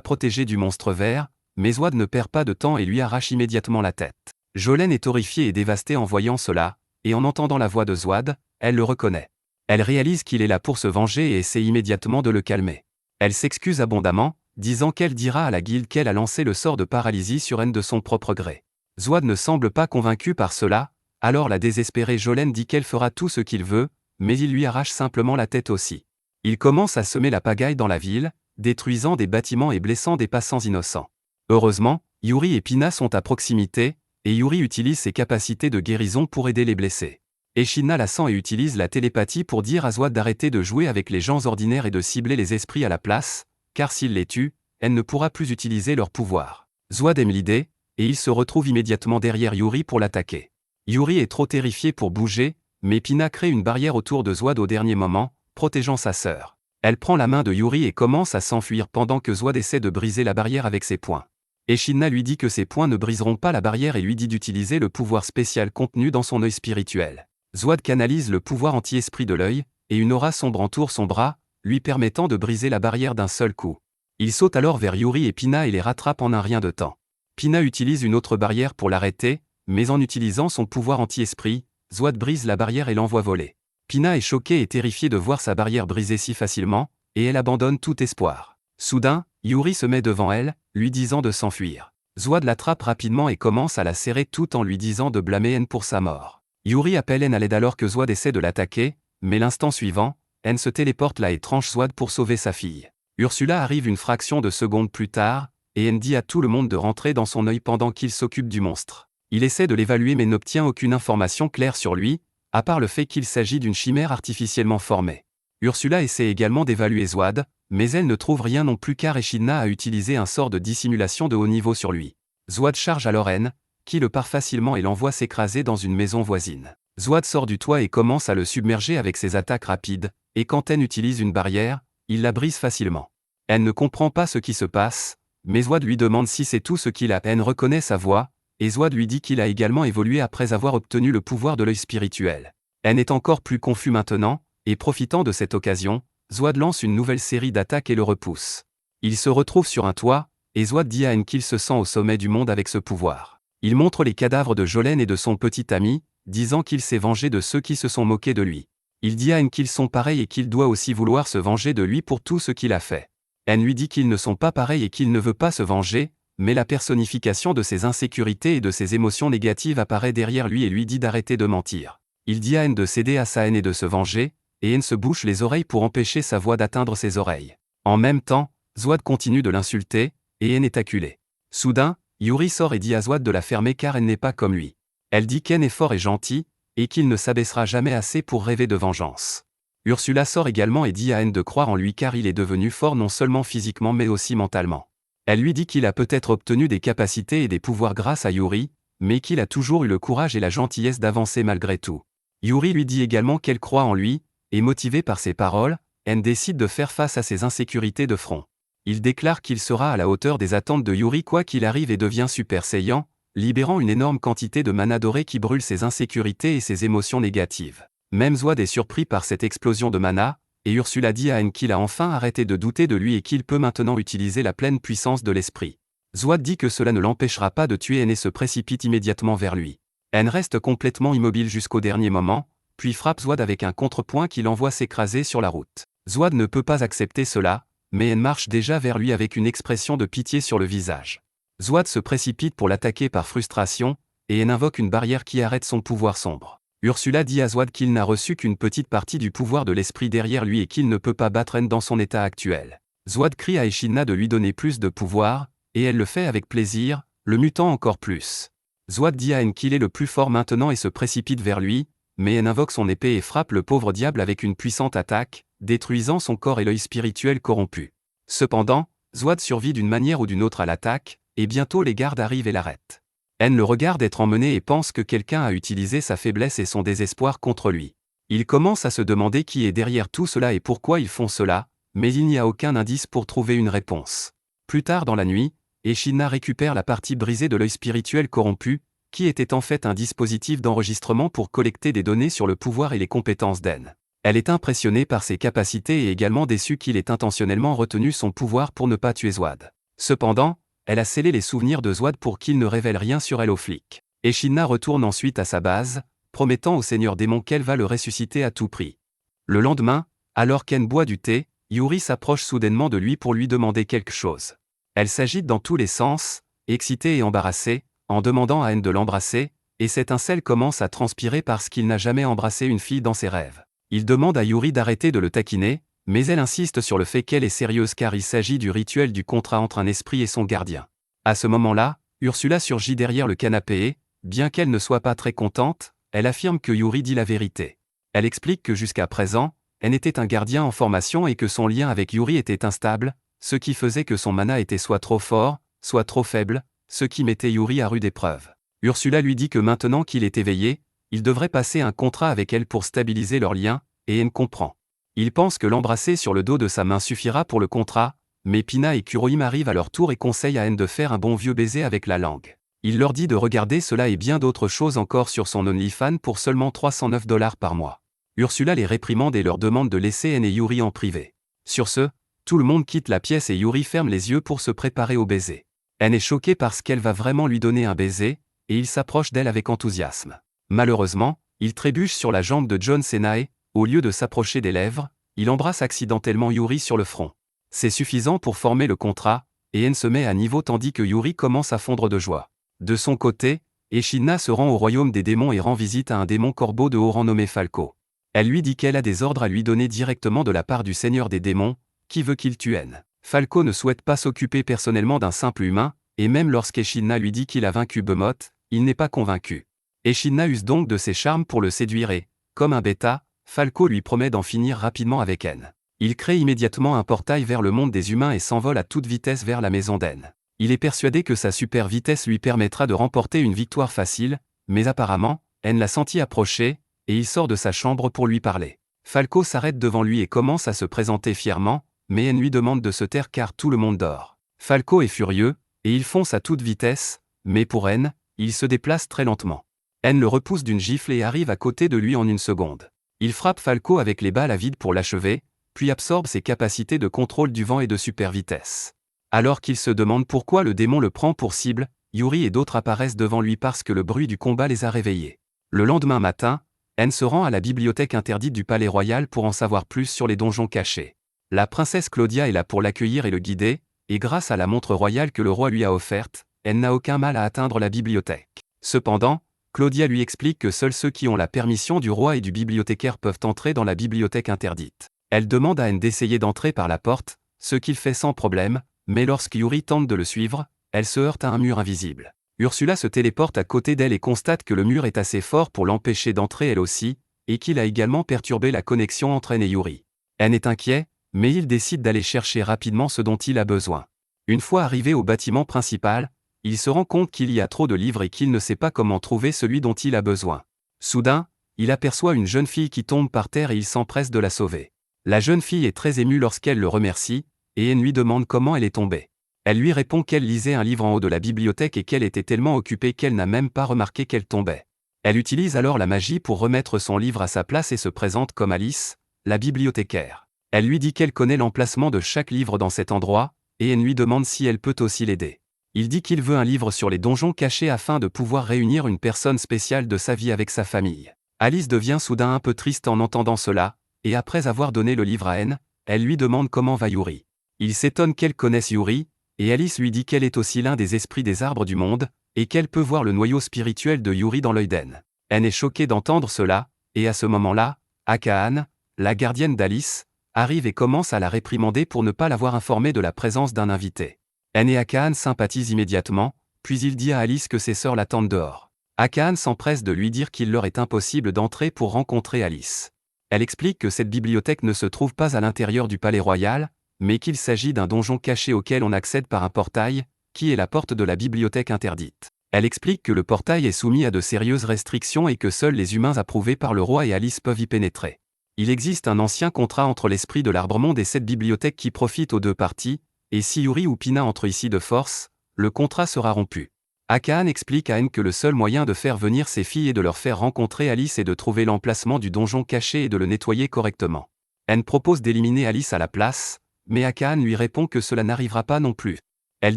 A: protéger du monstre vert, mais Zwaad ne perd pas de temps et lui arrache immédiatement la tête. Jolene est horrifiée et dévastée en voyant cela, et en entendant la voix de Zwaad, elle le reconnaît. Elle réalise qu'il est là pour se venger et essaie immédiatement de le calmer. Elle s'excuse abondamment, disant qu'elle dira à la guilde qu'elle a lancé le sort de paralysie sur N de son propre gré. Zwaad ne semble pas convaincu par cela, alors la désespérée Jolene dit qu'elle fera tout ce qu'il veut, mais il lui arrache simplement la tête aussi. Il commence à semer la pagaille dans la ville, détruisant des bâtiments et blessant des passants innocents. Heureusement, Yuri et Pina sont à proximité, et Yuri utilise ses capacités de guérison pour aider les blessés. Echidna la sent et utilise la télépathie pour dire à Zwaad d'arrêter de jouer avec les gens ordinaires et de cibler les esprits à la place, car s'il les tue, elle ne pourra plus utiliser leur pouvoir. Zwaad aime l'idée, et il se retrouve immédiatement derrière Yuri pour l'attaquer. Yuri est trop terrifié pour bouger, mais Pina crée une barrière autour de Zwaad au dernier moment, protégeant sa sœur. Elle prend la main de Yuri et commence à s'enfuir pendant que Zwaad essaie de briser la barrière avec ses poings. Echidna lui dit que ses poings ne briseront pas la barrière et lui dit d'utiliser le pouvoir spécial contenu dans son œil spirituel. Zwaad canalise le pouvoir anti-esprit de l'œil, et une aura sombre entoure son bras, lui permettant de briser la barrière d'un seul coup. Il saute alors vers Yuri et Pina et les rattrape en un rien de temps. Pina utilise une autre barrière pour l'arrêter, mais en utilisant son pouvoir anti-esprit, Zwaad brise la barrière et l'envoie voler. Pina est choquée et terrifiée de voir sa barrière brisée si facilement, et elle abandonne tout espoir. Soudain, Yuri se met devant elle, lui disant de s'enfuir. Zwaad l'attrape rapidement et commence à la serrer tout en lui disant de blâmer N pour sa mort. Yuri appelle N à l'aide alors que Zwaad essaie de l'attaquer, mais l'instant suivant, N se téléporte là et tranche Zwaad pour sauver sa fille. Ursula arrive une fraction de seconde plus tard, et N dit à tout le monde de rentrer dans son œil pendant qu'il s'occupe du monstre. Il essaie de l'évaluer mais n'obtient aucune information claire sur lui, à part le fait qu'il s'agit d'une chimère artificiellement formée. Ursula essaie également d'évaluer Zwaad, mais elle ne trouve rien non plus car Echidna a utilisé un sort de dissimulation de haut niveau sur lui. Zwaad charge alors N, qui le part facilement et l'envoie s'écraser dans une maison voisine. Zwaad sort du toit et commence à le submerger avec ses attaques rapides, et quand N utilise une barrière, il la brise facilement. N ne comprend pas ce qui se passe, mais Zwaad lui demande si c'est tout ce qu'il a. N reconnaît sa voix, et Zwaad lui dit qu'il a également évolué après avoir obtenu le pouvoir de l'œil spirituel. N est encore plus confus maintenant, et profitant de cette occasion, Zwaad lance une nouvelle série d'attaques et le repousse. Il se retrouve sur un toit, et Zwaad dit à N qu'il se sent au sommet du monde avec ce pouvoir. Il montre les cadavres de Jolene et de son petit ami, disant qu'il s'est vengé de ceux qui se sont moqués de lui. Il dit à N qu'ils sont pareils et qu'il doit aussi vouloir se venger de lui pour tout ce qu'il a fait. N lui dit qu'ils ne sont pas pareils et qu'il ne veut pas se venger, mais la personnification de ses insécurités et de ses émotions négatives apparaît derrière lui et lui dit d'arrêter de mentir. Il dit à N de céder à sa haine et de se venger, et N se bouche les oreilles pour empêcher sa voix d'atteindre ses oreilles. En même temps, Zwaad continue de l'insulter, et N est acculé. Soudain, Yuri sort et dit à Zwaad de la fermer car elle n'est pas comme lui. Elle dit qu'N est fort et gentil, et qu'il ne s'abaissera jamais assez pour rêver de vengeance. Ursula sort également et dit à N de croire en lui car il est devenu fort non seulement physiquement mais aussi mentalement. Elle lui dit qu'il a peut-être obtenu des capacités et des pouvoirs grâce à Yuri, mais qu'il a toujours eu le courage et la gentillesse d'avancer malgré tout. Yuri lui dit également qu'elle croit en lui, et motivée par ses paroles, N décide de faire face à ses insécurités de front. Il déclare qu'il sera à la hauteur des attentes de Yuri quoi qu'il arrive et devient Super Saiyan, libérant une énorme quantité de mana doré qui brûle ses insécurités et ses émotions négatives. Même Zwaad est surpris par cette explosion de mana, et Ursula dit à N qu'il a enfin arrêté de douter de lui et qu'il peut maintenant utiliser la pleine puissance de l'esprit. Zwaad dit que cela ne l'empêchera pas de tuer N et se précipite immédiatement vers lui. N reste complètement immobile jusqu'au dernier moment, puis frappe Zwaad avec un contrepoint qui l'envoie s'écraser sur la route. Zwaad ne peut pas accepter cela, mais N marche déjà vers lui avec une expression de pitié sur le visage. Zwaad se précipite pour l'attaquer par frustration, et N invoque une barrière qui arrête son pouvoir sombre. Ursula dit à Zwaad qu'il n'a reçu qu'une petite partie du pouvoir de l'esprit derrière lui et qu'il ne peut pas battre N dans son état actuel. Zwaad crie à Echidna de lui donner plus de pouvoir, et elle le fait avec plaisir, le mutant encore plus. Zwaad dit à N qu'il est le plus fort maintenant et se précipite vers lui, mais N invoque son épée et frappe le pauvre diable avec une puissante attaque, détruisant son corps et l'œil spirituel corrompu. Cependant, Zwaad survit d'une manière ou d'une autre à l'attaque, et bientôt les gardes arrivent et l'arrêtent. N le regarde être emmené et pense que quelqu'un a utilisé sa faiblesse et son désespoir contre lui. Il commence à se demander qui est derrière tout cela et pourquoi ils font cela, mais il n'y a aucun indice pour trouver une réponse. Plus tard dans la nuit, et Shinna récupère la partie brisée de l'œil spirituel corrompu, qui était en fait un dispositif d'enregistrement pour collecter des données sur le pouvoir et les compétences d'En. Elle est impressionnée par ses capacités et également déçue qu'il ait intentionnellement retenu son pouvoir pour ne pas tuer Zwaad. Cependant, elle a scellé les souvenirs de Zwaad pour qu'il ne révèle rien sur elle aux flics. Et Shinna retourne ensuite à sa base, promettant au seigneur démon qu'elle va le ressusciter à tout prix. Le lendemain, alors qu'En boit du thé, Yuri s'approche soudainement de lui pour lui demander quelque chose. Elle s'agite dans tous les sens, excitée et embarrassée, en demandant à N de l'embrasser, et cette incel commence à transpirer parce qu'il n'a jamais embrassé une fille dans ses rêves. Il demande à Yuri d'arrêter de le taquiner, mais elle insiste sur le fait qu'elle est sérieuse car il s'agit du rituel du contrat entre un esprit et son gardien. À ce moment-là, Ursula surgit derrière le canapé et, bien qu'elle ne soit pas très contente, elle affirme que Yuri dit la vérité. Elle explique que jusqu'à présent, N était un gardien en formation et que son lien avec Yuri était instable, ce qui faisait que son mana était soit trop fort, soit trop faible, ce qui mettait Yuri à rude épreuve. Ursula lui dit que maintenant qu'il est éveillé, il devrait passer un contrat avec elle pour stabiliser leur lien, et N comprend. Il pense que l'embrasser sur le dos de sa main suffira pour le contrat, mais Pina et Kurohime arrivent à leur tour et conseillent à N de faire un bon vieux baiser avec la langue. Il leur dit de regarder cela et bien d'autres choses encore sur son OnlyFans pour seulement $309 par mois. Ursula les réprimande et leur demande de laisser N et Yuri en privé. Sur ce, tout le monde quitte la pièce et Yuri ferme les yeux pour se préparer au baiser. N est choquée parce qu'elle va vraiment lui donner un baiser, et il s'approche d'elle avec enthousiasme. Malheureusement, il trébuche sur la jambe de John Cena et, au lieu de s'approcher des lèvres, il embrasse accidentellement Yuri sur le front. C'est suffisant pour former le contrat, et N se met à niveau tandis que Yuri commence à fondre de joie. De son côté, Echidna se rend au royaume des démons et rend visite à un démon corbeau de haut rang nommé Falco. Elle lui dit qu'elle a des ordres à lui donner directement de la part du seigneur des démons, qui veut qu'il tue N. Falco ne souhaite pas s'occuper personnellement d'un simple humain, et même lorsqu'Echidna lui dit qu'il a vaincu Behemoth, il n'est pas convaincu. Echidna use donc de ses charmes pour le séduire et, comme un bêta, Falco lui promet d'en finir rapidement avec N. Il crée immédiatement un portail vers le monde des humains et s'envole à toute vitesse vers la maison d'N. Il est persuadé que sa super vitesse lui permettra de remporter une victoire facile, mais apparemment, N l'a senti approcher, et il sort de sa chambre pour lui parler. Falco s'arrête devant lui et commence à se présenter fièrement, mais N lui demande de se taire car tout le monde dort. Falco est furieux, et il fonce à toute vitesse, mais pour N, il se déplace très lentement. N le repousse d'une gifle et arrive à côté de lui en une seconde. Il frappe Falco avec les balles à vide pour l'achever, puis absorbe ses capacités de contrôle du vent et de super vitesse. Alors qu'il se demande pourquoi le démon le prend pour cible, Yuri et d'autres apparaissent devant lui parce que le bruit du combat les a réveillés. Le lendemain matin, N se rend à la bibliothèque interdite du palais royal pour en savoir plus sur les donjons cachés. La princesse Claudia est là pour l'accueillir et le guider, et grâce à la montre royale que le roi lui a offerte, N n'a aucun mal à atteindre la bibliothèque. Cependant, Claudia lui explique que seuls ceux qui ont la permission du roi et du bibliothécaire peuvent entrer dans la bibliothèque interdite. Elle demande à N d'essayer d'entrer par la porte, ce qu'il fait sans problème, mais lorsque Yuri tente de le suivre, elle se heurte à un mur invisible. Ursula se téléporte à côté d'elle et constate que le mur est assez fort pour l'empêcher d'entrer elle aussi, et qu'il a également perturbé la connexion entre N et Yuri. N est inquiet, mais il décide d'aller chercher rapidement ce dont il a besoin. Une fois arrivé au bâtiment principal, il se rend compte qu'il y a trop de livres et qu'il ne sait pas comment trouver celui dont il a besoin. Soudain, il aperçoit une jeune fille qui tombe par terre et il s'empresse de la sauver. La jeune fille est très émue lorsqu'elle le remercie, et N lui demande comment elle est tombée. Elle lui répond qu'elle lisait un livre en haut de la bibliothèque et qu'elle était tellement occupée qu'elle n'a même pas remarqué qu'elle tombait. Elle utilise alors la magie pour remettre son livre à sa place et se présente comme Alice, la bibliothécaire. Elle lui dit qu'elle connaît l'emplacement de chaque livre dans cet endroit, et N lui demande si elle peut aussi l'aider. Il dit qu'il veut un livre sur les donjons cachés afin de pouvoir réunir une personne spéciale de sa vie avec sa famille. Alice devient soudain un peu triste en entendant cela, et après avoir donné le livre à N, elle lui demande comment va Yuri. Il s'étonne qu'elle connaisse Yuri, et Alice lui dit qu'elle est aussi l'un des esprits des arbres du monde, et qu'elle peut voir le noyau spirituel de Yuri dans l'œil d'N. N est choquée d'entendre cela, et à ce moment-là, Akaan, la gardienne d'Alice, arrive et commence à la réprimander pour ne pas l'avoir informée de la présence d'un invité. N et Akaan sympathisent immédiatement, puis il dit à Alice que ses sœurs l'attendent dehors. Akaan s'empresse de lui dire qu'il leur est impossible d'entrer pour rencontrer Alice. Elle explique que cette bibliothèque ne se trouve pas à l'intérieur du palais royal, mais qu'il s'agit d'un donjon caché auquel on accède par un portail, qui est la porte de la bibliothèque interdite. Elle explique que le portail est soumis à de sérieuses restrictions et que seuls les humains approuvés par le roi et Alice peuvent y pénétrer. Il existe un ancien contrat entre l'esprit de l'Arbre-Monde et cette bibliothèque qui profite aux deux parties, et si Yuri ou Pina entrent ici de force, le contrat sera rompu. Akane explique à N que le seul moyen de faire venir ses filles et de leur faire rencontrer Alice est de trouver l'emplacement du donjon caché et de le nettoyer correctement. N propose d'éliminer Alice à la place, mais Akane lui répond que cela n'arrivera pas non plus. Elle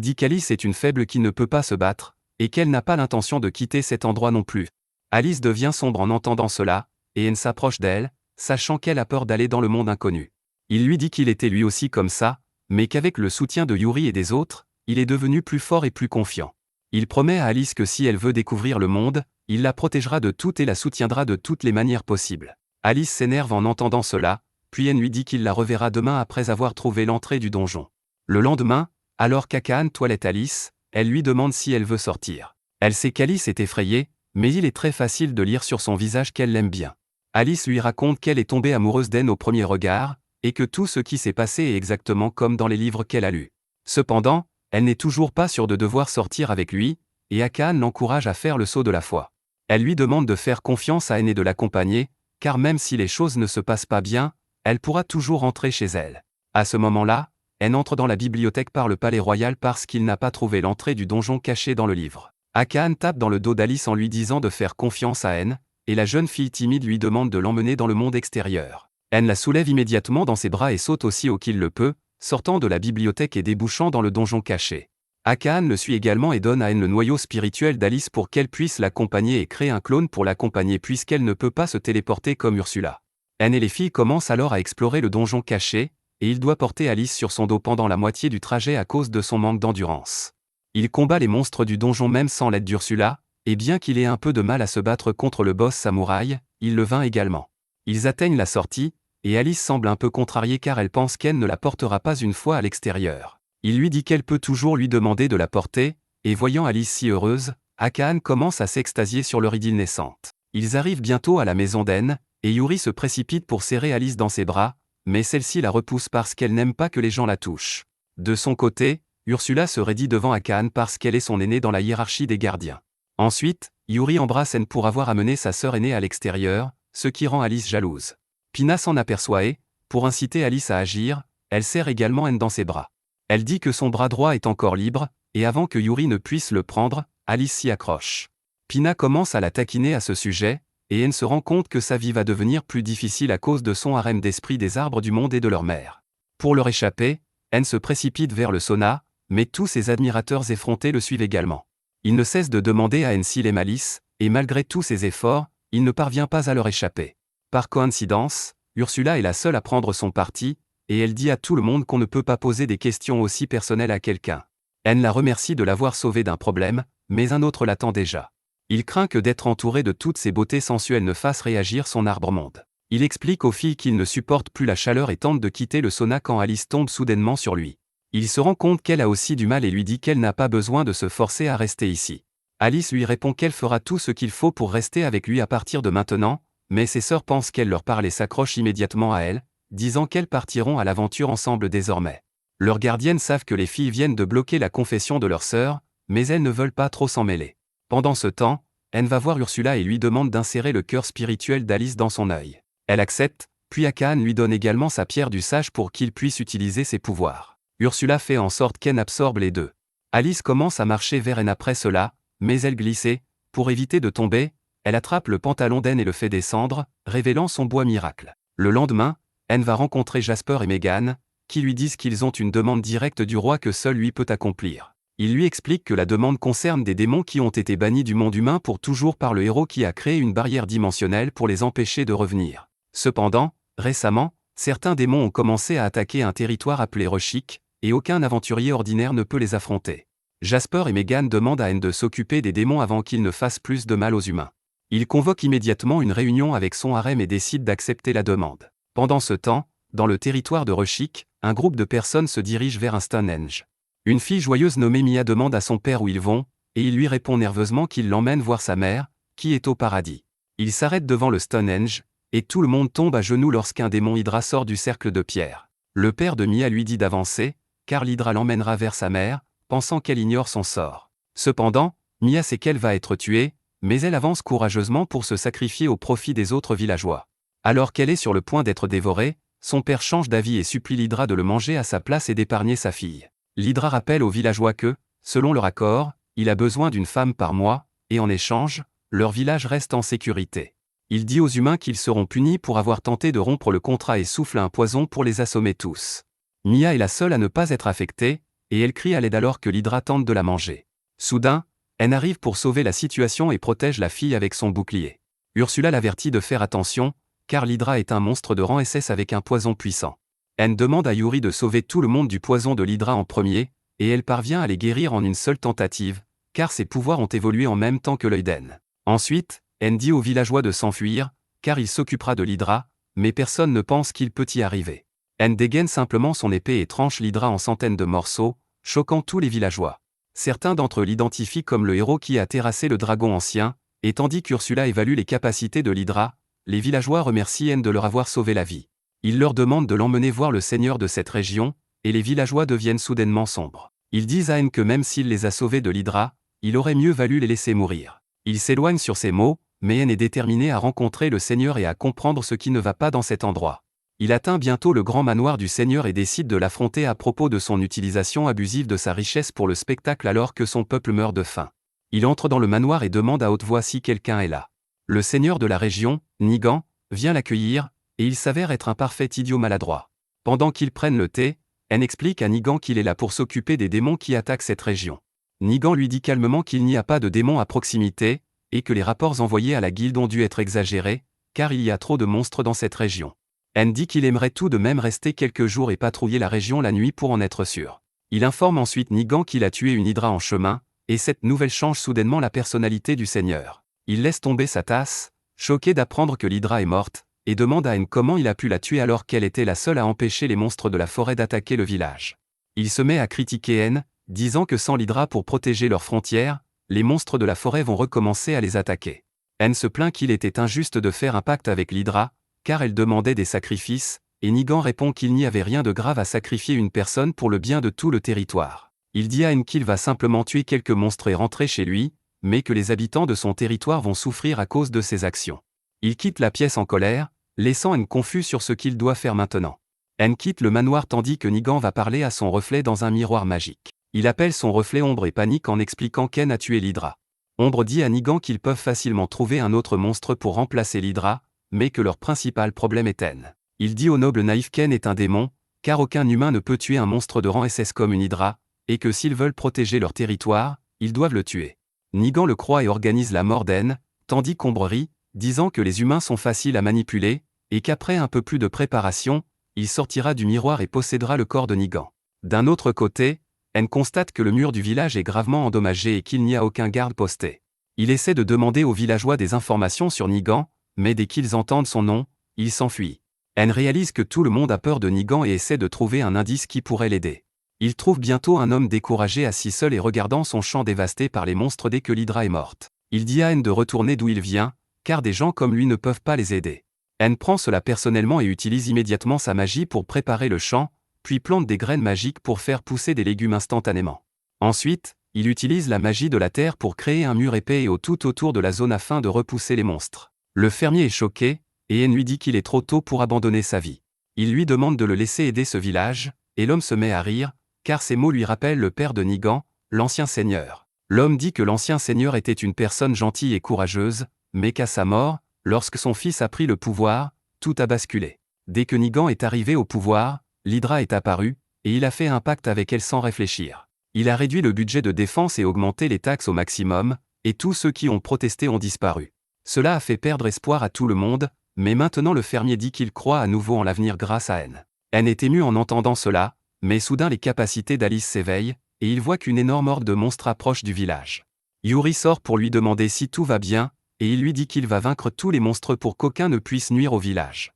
A: dit qu'Alice est une faible qui ne peut pas se battre, et qu'elle n'a pas l'intention de quitter cet endroit non plus. Alice devient sombre en entendant cela, et N s'approche d'elle, sachant qu'elle a peur d'aller dans le monde inconnu. Il lui dit qu'il était lui aussi comme ça, mais qu'avec le soutien de Yuri et des autres, il est devenu plus fort et plus confiant. Il promet à Alice que si elle veut découvrir le monde, il la protégera de tout et la soutiendra de toutes les manières possibles. Alice s'énerve en entendant cela, puis N lui dit qu'il la reverra demain après avoir trouvé l'entrée du donjon. Le lendemain, alors qu'Akane toilette Alice, elle lui demande si elle veut sortir. Elle sait qu'Alice est effrayée, mais il est très facile de lire sur son visage qu'elle l'aime bien. Alice lui raconte qu'elle est tombée amoureuse d'N au premier regard, et que tout ce qui s'est passé est exactement comme dans les livres qu'elle a lus. Cependant, elle n'est toujours pas sûre de devoir sortir avec lui, et Akane l'encourage à faire le saut de la foi. Elle lui demande de faire confiance à N et de l'accompagner, car même si les choses ne se passent pas bien, elle pourra toujours rentrer chez elle. À ce moment-là, N entre dans la bibliothèque par le palais royal parce qu'il n'a pas trouvé l'entrée du donjon caché dans le livre. Akane tape dans le dos d'Alice en lui disant de faire confiance à N, et la jeune fille timide lui demande de l'emmener dans le monde extérieur. N la soulève immédiatement dans ses bras et saute aussi haut qu'il le peut, sortant de la bibliothèque et débouchant dans le donjon caché. Akane le suit également et donne à N le noyau spirituel d'Alice pour qu'elle puisse l'accompagner et créer un clone pour l'accompagner puisqu'elle ne peut pas se téléporter comme Ursula. N et les filles commencent alors à explorer le donjon caché, et il doit porter Alice sur son dos pendant la moitié du trajet à cause de son manque d'endurance. Il combat les monstres du donjon même sans l'aide d'Ursula, et bien qu'il ait un peu de mal à se battre contre le boss samouraï, il le vainc également. Ils atteignent la sortie, et Alice semble un peu contrariée car elle pense qu'N ne la portera pas une fois à l'extérieur. Il lui dit qu'elle peut toujours lui demander de la porter, et voyant Alice si heureuse, Akane commence à s'extasier sur leur idylle naissante. Ils arrivent bientôt à la maison d'N, et Yuri se précipite pour serrer Alice dans ses bras, mais celle-ci la repousse parce qu'elle n'aime pas que les gens la touchent. De son côté, Ursula se raidit devant Akane parce qu'elle est son aînée dans la hiérarchie des gardiens. Ensuite, Yuri embrasse N pour avoir amené sa sœur aînée à l'extérieur, ce qui rend Alice jalouse. Pina s'en aperçoit et, pour inciter Alice à agir, elle serre également N dans ses bras. Elle dit que son bras droit est encore libre, et avant que Yuri ne puisse le prendre, Alice s'y accroche. Pina commence à la taquiner à ce sujet, et N se rend compte que sa vie va devenir plus difficile à cause de son harem d'esprit des arbres du monde et de leur mère. Pour leur échapper, N se précipite vers le sauna, mais tous ses admirateurs effrontés le suivent également. Il ne cesse de demander à N s'il aime Alice, et malgré tous ses efforts, il ne parvient pas à leur échapper. Par coïncidence, Ursula est la seule à prendre son parti, et elle dit à tout le monde qu'on ne peut pas poser des questions aussi personnelles à quelqu'un. N la remercie de l'avoir sauvée d'un problème, mais un autre l'attend déjà. Il craint que d'être entouré de toutes ces beautés sensuelles ne fasse réagir son arbre-monde. Il explique aux filles qu'il ne supporte plus la chaleur et tente de quitter le sauna quand Alice tombe soudainement sur lui. Il se rend compte qu'elle a aussi du mal et lui dit qu'elle n'a pas besoin de se forcer à rester ici. Alice lui répond qu'elle fera tout ce qu'il faut pour rester avec lui à partir de maintenant, mais ses sœurs pensent qu'elle leur parle et s'accrochent immédiatement à elle, disant qu'elles partiront à l'aventure ensemble désormais. Leurs gardiennes savent que les filles viennent de bloquer la confession de leur sœur, mais elles ne veulent pas trop s'en mêler. Pendant ce temps, N va voir Ursula et lui demande d'insérer le cœur spirituel d'Alice dans son œil. Elle accepte, puis Akane lui donne également sa pierre du sage pour qu'il puisse utiliser ses pouvoirs. Ursula fait en sorte qu'N absorbe les deux. Alice commence à marcher vers N après cela, mais elle glisse et, pour éviter de tomber, elle attrape le pantalon d'N et le fait descendre, révélant son bois miracle. Le lendemain, N va rencontrer Jasper et Megan, qui lui disent qu'ils ont une demande directe du roi que seul lui peut accomplir. Il lui explique que la demande concerne des démons qui ont été bannis du monde humain pour toujours par le héros qui a créé une barrière dimensionnelle pour les empêcher de revenir. Cependant, récemment, certains démons ont commencé à attaquer un territoire appelé Reshik, et aucun aventurier ordinaire ne peut les affronter. Jasper et Megan demandent à N de s'occuper des démons avant qu'ils ne fassent plus de mal aux humains. Il convoque immédiatement une réunion avec son harem et décide d'accepter la demande. Pendant ce temps, dans le territoire de Reshik, un groupe de personnes se dirige vers un Stonehenge. Une fille joyeuse nommée Mia demande à son père où ils vont, et il lui répond nerveusement qu'il l'emmène voir sa mère, qui est au paradis. Il s'arrête devant le Stonehenge, et tout le monde tombe à genoux lorsqu'un démon Hydra sort du cercle de pierre. Le père de Mia lui dit d'avancer, car l'Hydra l'emmènera vers sa mère, pensant qu'elle ignore son sort. Cependant, Mia sait qu'elle va être tuée, mais elle avance courageusement pour se sacrifier au profit des autres villageois. Alors qu'elle est sur le point d'être dévorée, son père change d'avis et supplie l'Hydra de le manger à sa place et d'épargner sa fille. L'Hydra rappelle aux villageois que, Selon leur accord, il a besoin d'une femme par mois, et en échange, leur village reste en sécurité. Il dit aux humains qu'ils seront punis pour avoir tenté de rompre le contrat et souffle un poison pour les assommer tous. Mia est la seule à ne pas être affectée, et elle crie à l'aide alors que l'Hydra tente de la manger. Soudain, N arrive pour sauver la situation et protège la fille avec son bouclier. Ursula l'avertit de faire attention, car l'Hydra est un monstre de rang SS avec un poison puissant. N demande à Yuri de sauver tout le monde du poison de l'Hydra en premier, et elle parvient à les guérir en une seule tentative, car ses pouvoirs ont évolué en même temps que l'œil d'N. Ensuite, N dit aux villageois de s'enfuir, car il s'occupera de l'Hydra, mais personne ne pense qu'il peut y arriver. N dégaine simplement son épée et tranche l'Hydra en centaines de morceaux, choquant tous les villageois. Certains d'entre eux l'identifient comme le héros qui a terrassé le dragon ancien, et tandis qu'Ursula évalue les capacités de l'Hydra, les villageois remercient N de leur avoir sauvé la vie. Il leur demande de l'emmener voir le seigneur de cette région, et les villageois deviennent soudainement sombres. Ils disent à N que même s'il les a sauvés de l'Hydra, il aurait mieux valu les laisser mourir. Il s'éloigne sur ces mots, mais N est déterminé à rencontrer le seigneur et à comprendre ce qui ne va pas dans cet endroit. Il atteint bientôt le grand manoir du seigneur et décide de l'affronter à propos de son utilisation abusive de sa richesse pour le spectacle alors que son peuple meurt de faim. Il entre dans le manoir et demande à haute voix si quelqu'un est là. Le seigneur de la région, Nigan, vient l'accueillir, et il s'avère être un parfait idiot maladroit. Pendant qu'ils prennent le thé, N explique à Nigan qu'il est là pour s'occuper des démons qui attaquent cette région. Nigan lui dit calmement qu'il n'y a pas de démons à proximité, et que les rapports envoyés à la guilde ont dû être exagérés, car il y a trop de monstres dans cette région. N dit qu'il aimerait tout de même rester quelques jours et patrouiller la région la nuit pour en être sûr. Il informe ensuite Nigan qu'il a tué une hydra en chemin, et cette nouvelle change soudainement la personnalité du seigneur. Il laisse tomber sa tasse, choqué d'apprendre que l'hydra est morte, et demande à N comment il a pu la tuer alors qu'elle était la seule à empêcher les monstres de la forêt d'attaquer le village. Il se met à critiquer N, disant que sans l'hydra pour protéger leurs frontières, les monstres de la forêt vont recommencer à les attaquer. N se plaint qu'il était injuste de faire un pacte avec l'hydra, car elle demandait des sacrifices, et Nigan répond qu'il n'y avait rien de grave à sacrifier une personne pour le bien de tout le territoire. Il dit à N qu'il va simplement tuer quelques monstres et rentrer chez lui, mais que les habitants de son territoire vont souffrir à cause de ses actions. Il quitte la pièce en colère, laissant N confus sur ce qu'il doit faire maintenant. N quitte le manoir tandis que Nigan va parler à son reflet dans un miroir magique. Il appelle son reflet Ombre et panique en expliquant qu'N a tué l'hydra. Ombre dit à Nigan qu'ils peuvent facilement trouver un autre monstre pour remplacer l'hydra, mais que leur principal problème est N. Il dit au noble naïf qu'N est un démon, car aucun humain ne peut tuer un monstre de rang SS comme une hydra, et que s'ils veulent protéger leur territoire, ils doivent le tuer. Nigan le croit et organise la mort d'N, tandis qu'Ombre rit, disant que les humains sont faciles à manipuler, et qu'après un peu plus de préparation, il sortira du miroir et possédera le corps de Nigan. D'un autre côté, N constate que le mur du village est gravement endommagé et qu'il n'y a aucun garde posté. Il essaie de demander aux villageois des informations sur Nigan, mais dès qu'ils entendent son nom, ils s'enfuient. N réalise que tout le monde a peur de Nigan et essaie de trouver un indice qui pourrait l'aider. Il trouve bientôt un homme découragé assis seul et regardant son champ dévasté par les monstres dès que l'hydra est morte. Il dit à N de retourner d'où il vient, car des gens comme lui ne peuvent pas les aider. N prend cela personnellement et utilise immédiatement sa magie pour préparer le champ, puis plante des graines magiques pour faire pousser des légumes instantanément. Ensuite, il utilise la magie de la terre pour créer un mur épais et tout autour de la zone afin de repousser les monstres. Le fermier est choqué, et N lui dit qu'il est trop tôt pour abandonner sa vie. Il lui demande de le laisser aider ce village, et l'homme se met à rire, car ces mots lui rappellent le père de Nigan, l'ancien seigneur. L'homme dit que l'ancien seigneur était une personne gentille et courageuse, mais qu'à sa mort, lorsque son fils a pris le pouvoir, tout a basculé. Dès que Nigan est arrivé au pouvoir, l'hydra est apparue, et il a fait un pacte avec elle sans réfléchir. Il a réduit le budget de défense et augmenté les taxes au maximum, et tous ceux qui ont protesté ont disparu. Cela a fait perdre espoir à tout le monde, mais maintenant le fermier dit qu'il croit à nouveau en l'avenir grâce à N. N est ému en entendant cela, mais soudain les capacités d'Alice s'éveillent, et il voit qu'une énorme horde de monstres approche du village. Yuri sort pour lui demander si tout va bien, et il lui dit qu'il va vaincre tous les monstres pour qu'aucun ne puisse nuire au village.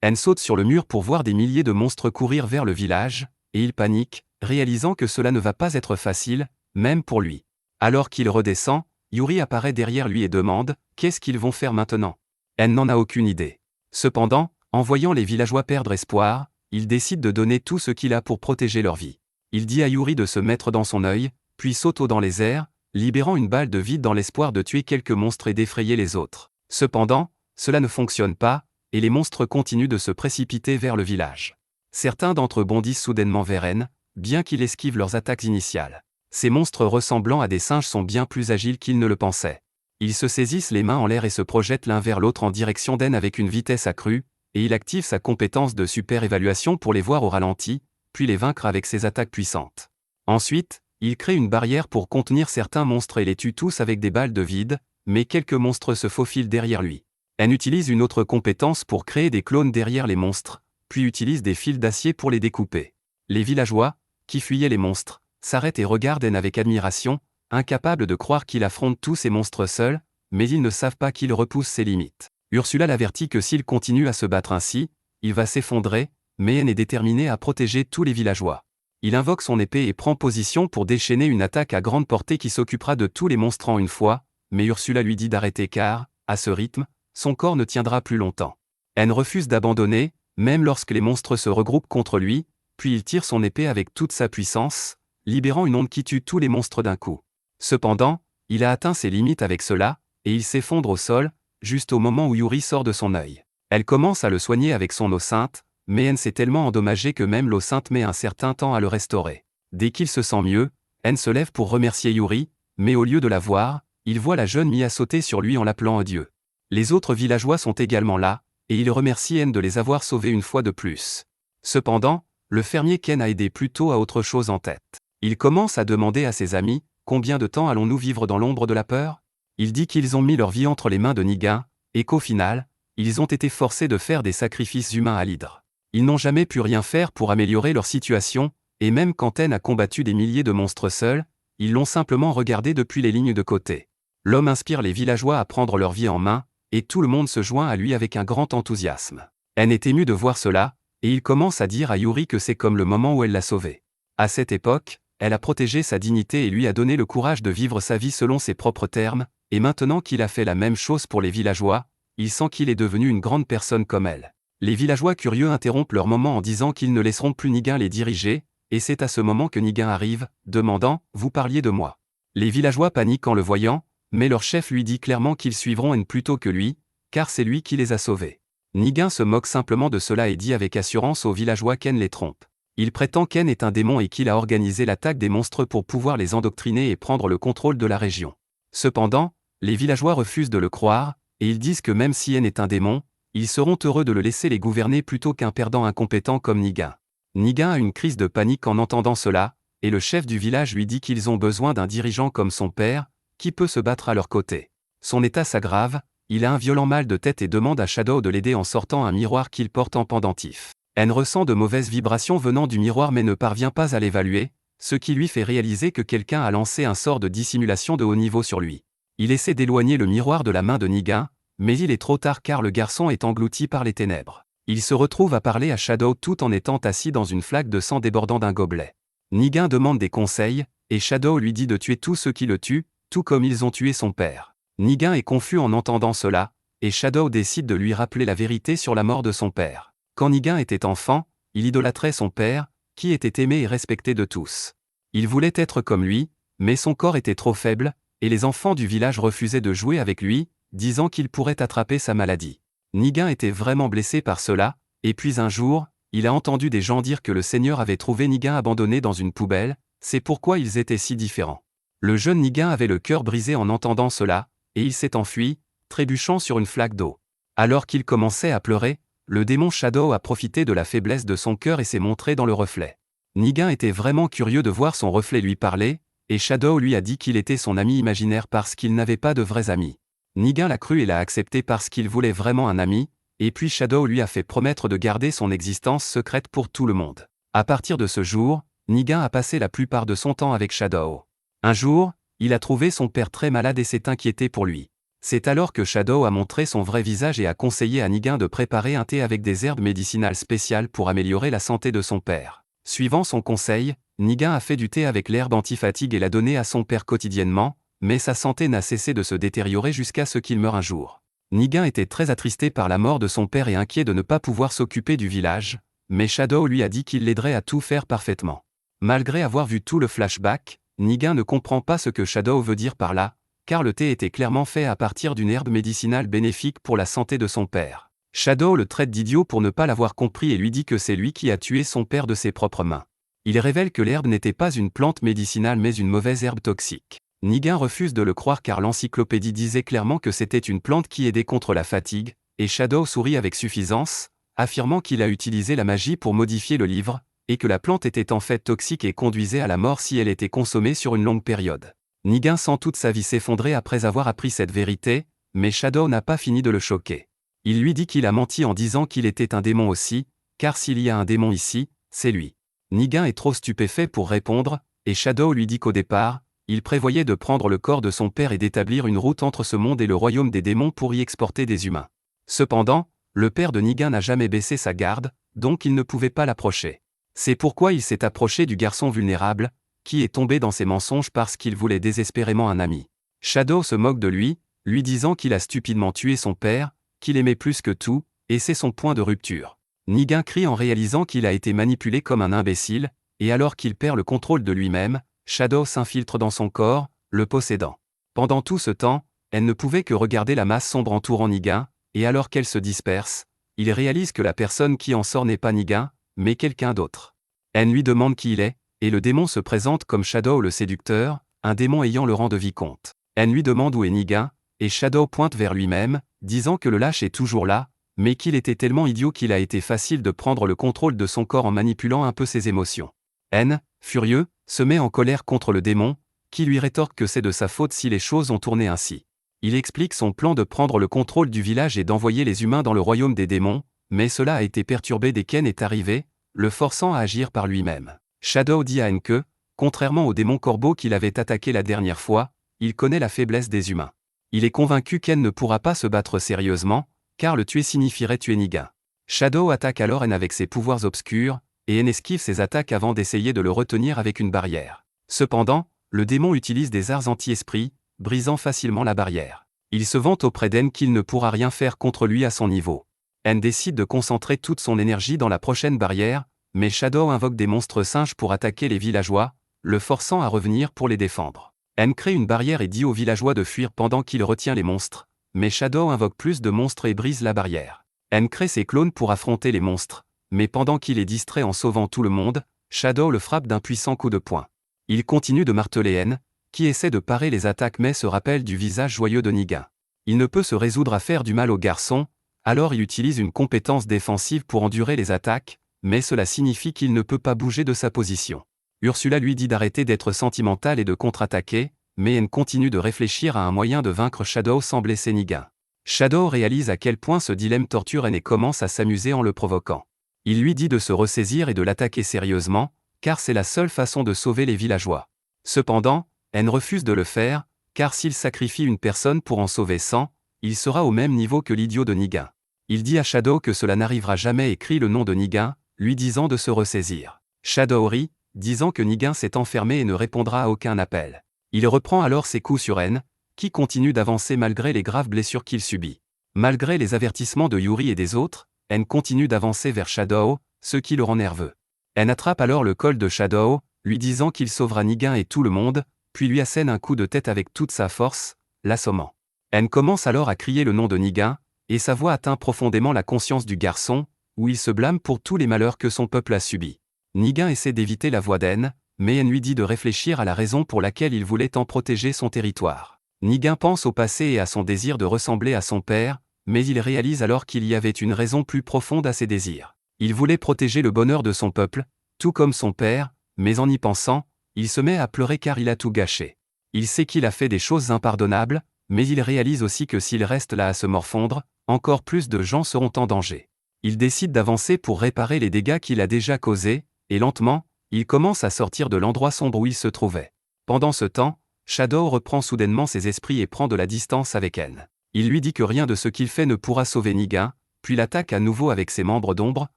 A: N saute sur le mur pour voir des milliers de monstres courir vers le village, et il panique, réalisant que cela ne va pas être facile, même pour lui. Alors qu'il redescend, Yuri apparaît derrière lui et demande « Qu'est-ce qu'ils vont faire maintenant ?» N n'en a aucune idée. Cependant, en voyant les villageois perdre espoir, il décide de donner tout ce qu'il a pour protéger leur vie. Il dit à Yuri de se mettre dans son œil, puis saute dans les airs, libérant une balle de vide dans l'espoir de tuer quelques monstres et d'effrayer les autres. Cependant, cela ne fonctionne pas, et les monstres continuent de se précipiter vers le village. Certains d'entre eux bondissent soudainement vers N, bien qu'il esquive leurs attaques initiales. Ces monstres ressemblant à des singes sont bien plus agiles qu'ils ne le pensaient. Ils se saisissent les mains en l'air et se projettent l'un vers l'autre en direction d'En avec une vitesse accrue, et il active sa compétence de super-évaluation pour les voir au ralenti, puis les vaincre avec ses attaques puissantes. Ensuite, il crée une barrière pour contenir certains monstres et les tue tous avec des balles de vide, mais quelques monstres se faufilent derrière lui. En utilise une autre compétence pour créer des clones derrière les monstres, puis utilise des fils d'acier pour les découper. Les villageois, qui fuyaient les monstres, s'arrêtent et regardent En avec admiration, incapables de croire qu'il affronte tous ces monstres seul, mais ils ne savent pas qu'il repousse ses limites. Ursula l'avertit que s'il continue à se battre ainsi, il va s'effondrer, mais En est déterminé à protéger tous les villageois. Il invoque son épée et prend position pour déchaîner une attaque à grande portée qui s'occupera de tous les monstres en une fois, mais Ursula lui dit d'arrêter car, à ce rythme, son corps ne tiendra plus longtemps. En refuse d'abandonner, même lorsque les monstres se regroupent contre lui, puis il tire son épée avec toute sa puissance, libérant une onde qui tue tous les monstres d'un coup. Cependant, il a atteint ses limites avec cela, et il s'effondre au sol, juste au moment où Yuri sort de son œil. Elle commence à le soigner avec son eau sainte, mais En s'est tellement endommagé que même l'eau sainte met un certain temps à le restaurer. Dès qu'il se sent mieux, En se lève pour remercier Yuri, mais au lieu de la voir, il voit la jeune Mia sauter sur lui en l'appelant Dieu. Les autres villageois sont également là, et il remercie En de les avoir sauvés une fois de plus. Cependant, le fermier Ken a aidé plutôt à autre chose en tête. Il commence à demander à ses amis, combien de temps allons-nous vivre dans l'ombre de la peur? Il dit qu'ils ont mis leur vie entre les mains de Nigan, et qu'au final, ils ont été forcés de faire des sacrifices humains à l'hydre. Ils n'ont jamais pu rien faire pour améliorer leur situation, et même quand En a combattu des milliers de monstres seuls, ils l'ont simplement regardé depuis les lignes de côté. L'homme inspire les villageois à prendre leur vie en main, et tout le monde se joint à lui avec un grand enthousiasme. En est ému de voir cela, et il commence à dire à Yuri que c'est comme le moment où elle l'a sauvé. À cette époque, elle a protégé sa dignité et lui a donné le courage de vivre sa vie selon ses propres termes, et maintenant qu'il a fait la même chose pour les villageois, il sent qu'il est devenu une grande personne comme elle. Les villageois curieux interrompent leur moment en disant qu'ils ne laisseront plus Nigan les diriger, et c'est à ce moment que Nigan arrive, demandant « Vous parliez de moi ». Les villageois paniquent en le voyant, mais leur chef lui dit clairement qu'ils suivront En plutôt que lui, car c'est lui qui les a sauvés. Nigan se moque simplement de cela et dit avec assurance aux villageois qu'En les trompe. Il prétend qu'En est un démon et qu'il a organisé l'attaque des monstres pour pouvoir les endoctriner et prendre le contrôle de la région. Cependant, les villageois refusent de le croire, et ils disent que même si En est un démon, ils seront heureux de le laisser les gouverner plutôt qu'un perdant incompétent comme Nigan. Nigan a une crise de panique en entendant cela, et le chef du village lui dit qu'ils ont besoin d'un dirigeant comme son père, qui peut se battre à leur côté. Son état s'aggrave, il a un violent mal de tête et demande à Shadow de l'aider en sortant un miroir qu'il porte en pendentif. En ressent de mauvaises vibrations venant du miroir mais ne parvient pas à l'évaluer, ce qui lui fait réaliser que quelqu'un a lancé un sort de dissimulation de haut niveau sur lui. Il essaie d'éloigner le miroir de la main de Nigan, mais il est trop tard car le garçon est englouti par les ténèbres. Il se retrouve à parler à Shadow tout en étant assis dans une flaque de sang débordant d'un gobelet. Nigan demande des conseils, et Shadow lui dit de tuer tous ceux qui le tuent, tout comme ils ont tué son père. Nigan est confus en entendant cela, et Shadow décide de lui rappeler la vérité sur la mort de son père. Quand Nigan était enfant, il idolâtrait son père, qui était aimé et respecté de tous. Il voulait être comme lui, mais son corps était trop faible, et les enfants du village refusaient de jouer avec lui, disant qu'il pourrait attraper sa maladie. Nigan était vraiment blessé par cela, et puis un jour, il a entendu des gens dire que le Seigneur avait trouvé Nigan abandonné dans une poubelle, c'est pourquoi ils étaient si différents. Le jeune Nigan avait le cœur brisé en entendant cela, et il s'est enfui, trébuchant sur une flaque d'eau. Alors qu'il commençait à pleurer, le démon Shadow a profité de la faiblesse de son cœur et s'est montré dans le reflet. Nigan était vraiment curieux de voir son reflet lui parler, et Shadow lui a dit qu'il était son ami imaginaire parce qu'il n'avait pas de vrais amis. Nigan l'a cru et l'a accepté parce qu'il voulait vraiment un ami, et puis Shadow lui a fait promettre de garder son existence secrète pour tout le monde. À partir de ce jour, Nigan a passé la plupart de son temps avec Shadow. Un jour, il a trouvé son père très malade et s'est inquiété pour lui. C'est alors que Shadow a montré son vrai visage et a conseillé à Nigan de préparer un thé avec des herbes médicinales spéciales pour améliorer la santé de son père. Suivant son conseil, Nigan a fait du thé avec l'herbe anti-fatigue et l'a donné à son père quotidiennement, mais sa santé n'a cessé de se détériorer jusqu'à ce qu'il meure un jour. Nigan était très attristé par la mort de son père et inquiet de ne pas pouvoir s'occuper du village, mais Shadow lui a dit qu'il l'aiderait à tout faire parfaitement. Malgré avoir vu tout le flashback, Nigan ne comprend pas ce que Shadow veut dire par là, car le thé était clairement fait à partir d'une herbe médicinale bénéfique pour la santé de son père. Shadow le traite d'idiot pour ne pas l'avoir compris et lui dit que c'est lui qui a tué son père de ses propres mains. Il révèle que l'herbe n'était pas une plante médicinale mais une mauvaise herbe toxique. Nigan refuse de le croire car l'encyclopédie disait clairement que c'était une plante qui aidait contre la fatigue, et Shadow sourit avec suffisance, affirmant qu'il a utilisé la magie pour modifier le livre, et que la plante était en fait toxique et conduisait à la mort si elle était consommée sur une longue période. Nigan sent toute sa vie s'effondrer après avoir appris cette vérité, mais Shadow n'a pas fini de le choquer. Il lui dit qu'il a menti en disant qu'il était un démon aussi, car s'il y a un démon ici, c'est lui. Nigan est trop stupéfait pour répondre, et Shadow lui dit qu'au départ, il prévoyait de prendre le corps de son père et d'établir une route entre ce monde et le royaume des démons pour y exporter des humains. Cependant, le père de Nigan n'a jamais baissé sa garde, donc il ne pouvait pas l'approcher. C'est pourquoi il s'est approché du garçon vulnérable, qui est tombé dans ses mensonges parce qu'il voulait désespérément un ami. Shadow se moque de lui disant qu'il a stupidement tué son père, qu'il aimait plus que tout, et c'est son point de rupture. Nigan crie en réalisant qu'il a été manipulé comme un imbécile, et alors qu'il perd le contrôle de lui-même, Shadow s'infiltre dans son corps, le possédant. Pendant tout ce temps, elle ne pouvait que regarder la masse sombre entourant Nigan, et alors qu'elle se disperse, il réalise que la personne qui en sort n'est pas Nigan, mais quelqu'un d'autre. Elle lui demande qui il est, et le démon se présente comme Shadow le séducteur, un démon ayant le rang de vicomte. Elle lui demande où est Nigan, et Shadow pointe vers lui-même, disant que le lâche est toujours là, mais qu'il était tellement idiot qu'il a été facile de prendre le contrôle de son corps en manipulant un peu ses émotions. N, furieux, se met en colère contre le démon, qui lui rétorque que c'est de sa faute si les choses ont tourné ainsi. Il explique son plan de prendre le contrôle du village et d'envoyer les humains dans le royaume des démons, mais cela a été perturbé dès qu'En est arrivé, le forçant à agir par lui-même. Shadow dit à N que, contrairement au démon corbeau qu'il avait attaqué la dernière fois, il connaît la faiblesse des humains. Il est convaincu qu'En ne pourra pas se battre sérieusement, car le tuer signifierait tuer Nigan. Shadow attaque alors N avec ses pouvoirs obscurs, et N esquive ses attaques avant d'essayer de le retenir avec une barrière. Cependant, le démon utilise des arts anti-esprit, brisant facilement la barrière. Il se vante auprès d'N qu'il ne pourra rien faire contre lui à son niveau. N décide de concentrer toute son énergie dans la prochaine barrière, mais Shadow invoque des monstres singes pour attaquer les villageois, le forçant à revenir pour les défendre. N crée une barrière et dit aux villageois de fuir pendant qu'il retient les monstres, mais Shadow invoque plus de monstres et brise la barrière. N crée ses clones pour affronter les monstres, mais pendant qu'il est distrait en sauvant tout le monde, Shadow le frappe d'un puissant coup de poing. Il continue de marteler N, qui essaie de parer les attaques mais se rappelle du visage joyeux de Nigan. Il ne peut se résoudre à faire du mal au garçon, alors il utilise une compétence défensive pour endurer les attaques, mais cela signifie qu'il ne peut pas bouger de sa position. Ursula lui dit d'arrêter d'être sentimental et de contre-attaquer, mais N continue de réfléchir à un moyen de vaincre Shadow sans blesser Nigan. Shadow réalise à quel point ce dilemme torture N et commence à s'amuser en le provoquant. Il lui dit de se ressaisir et de l'attaquer sérieusement, car c'est la seule façon de sauver les villageois. Cependant, N refuse de le faire, car s'il sacrifie une personne pour en sauver 100, il sera au même niveau que l'idiot de Nigan. Il dit à Shadow que cela n'arrivera jamais et crie le nom de Nigan, lui disant de se ressaisir. Shadow rit, disant que Nigan s'est enfermé et ne répondra à aucun appel. Il reprend alors ses coups sur N, qui continue d'avancer malgré les graves blessures qu'il subit. Malgré les avertissements de Yuri et des autres, N continue d'avancer vers Shadow, ce qui le rend nerveux. N attrape alors le col de Shadow, lui disant qu'il sauvera Nigan et tout le monde, puis lui assène un coup de tête avec toute sa force, l'assommant. N commence alors à crier le nom de Nigan, et sa voix atteint profondément la conscience du garçon, où il se blâme pour tous les malheurs que son peuple a subis. Nigan essaie d'éviter la voix d'N, mais N lui dit de réfléchir à la raison pour laquelle il voulait tant protéger son territoire. Nigan pense au passé et à son désir de ressembler à son père, mais il réalise alors qu'il y avait une raison plus profonde à ses désirs. Il voulait protéger le bonheur de son peuple, tout comme son père, mais en y pensant, il se met à pleurer car il a tout gâché. Il sait qu'il a fait des choses impardonnables, mais il réalise aussi que s'il reste là à se morfondre, encore plus de gens seront en danger. Il décide d'avancer pour réparer les dégâts qu'il a déjà causés, et lentement, il commence à sortir de l'endroit sombre où il se trouvait. Pendant ce temps, Shadow reprend soudainement ses esprits et prend de la distance avec N. Il lui dit que rien de ce qu'il fait ne pourra sauver Nigan, puis l'attaque à nouveau avec ses membres d'ombre,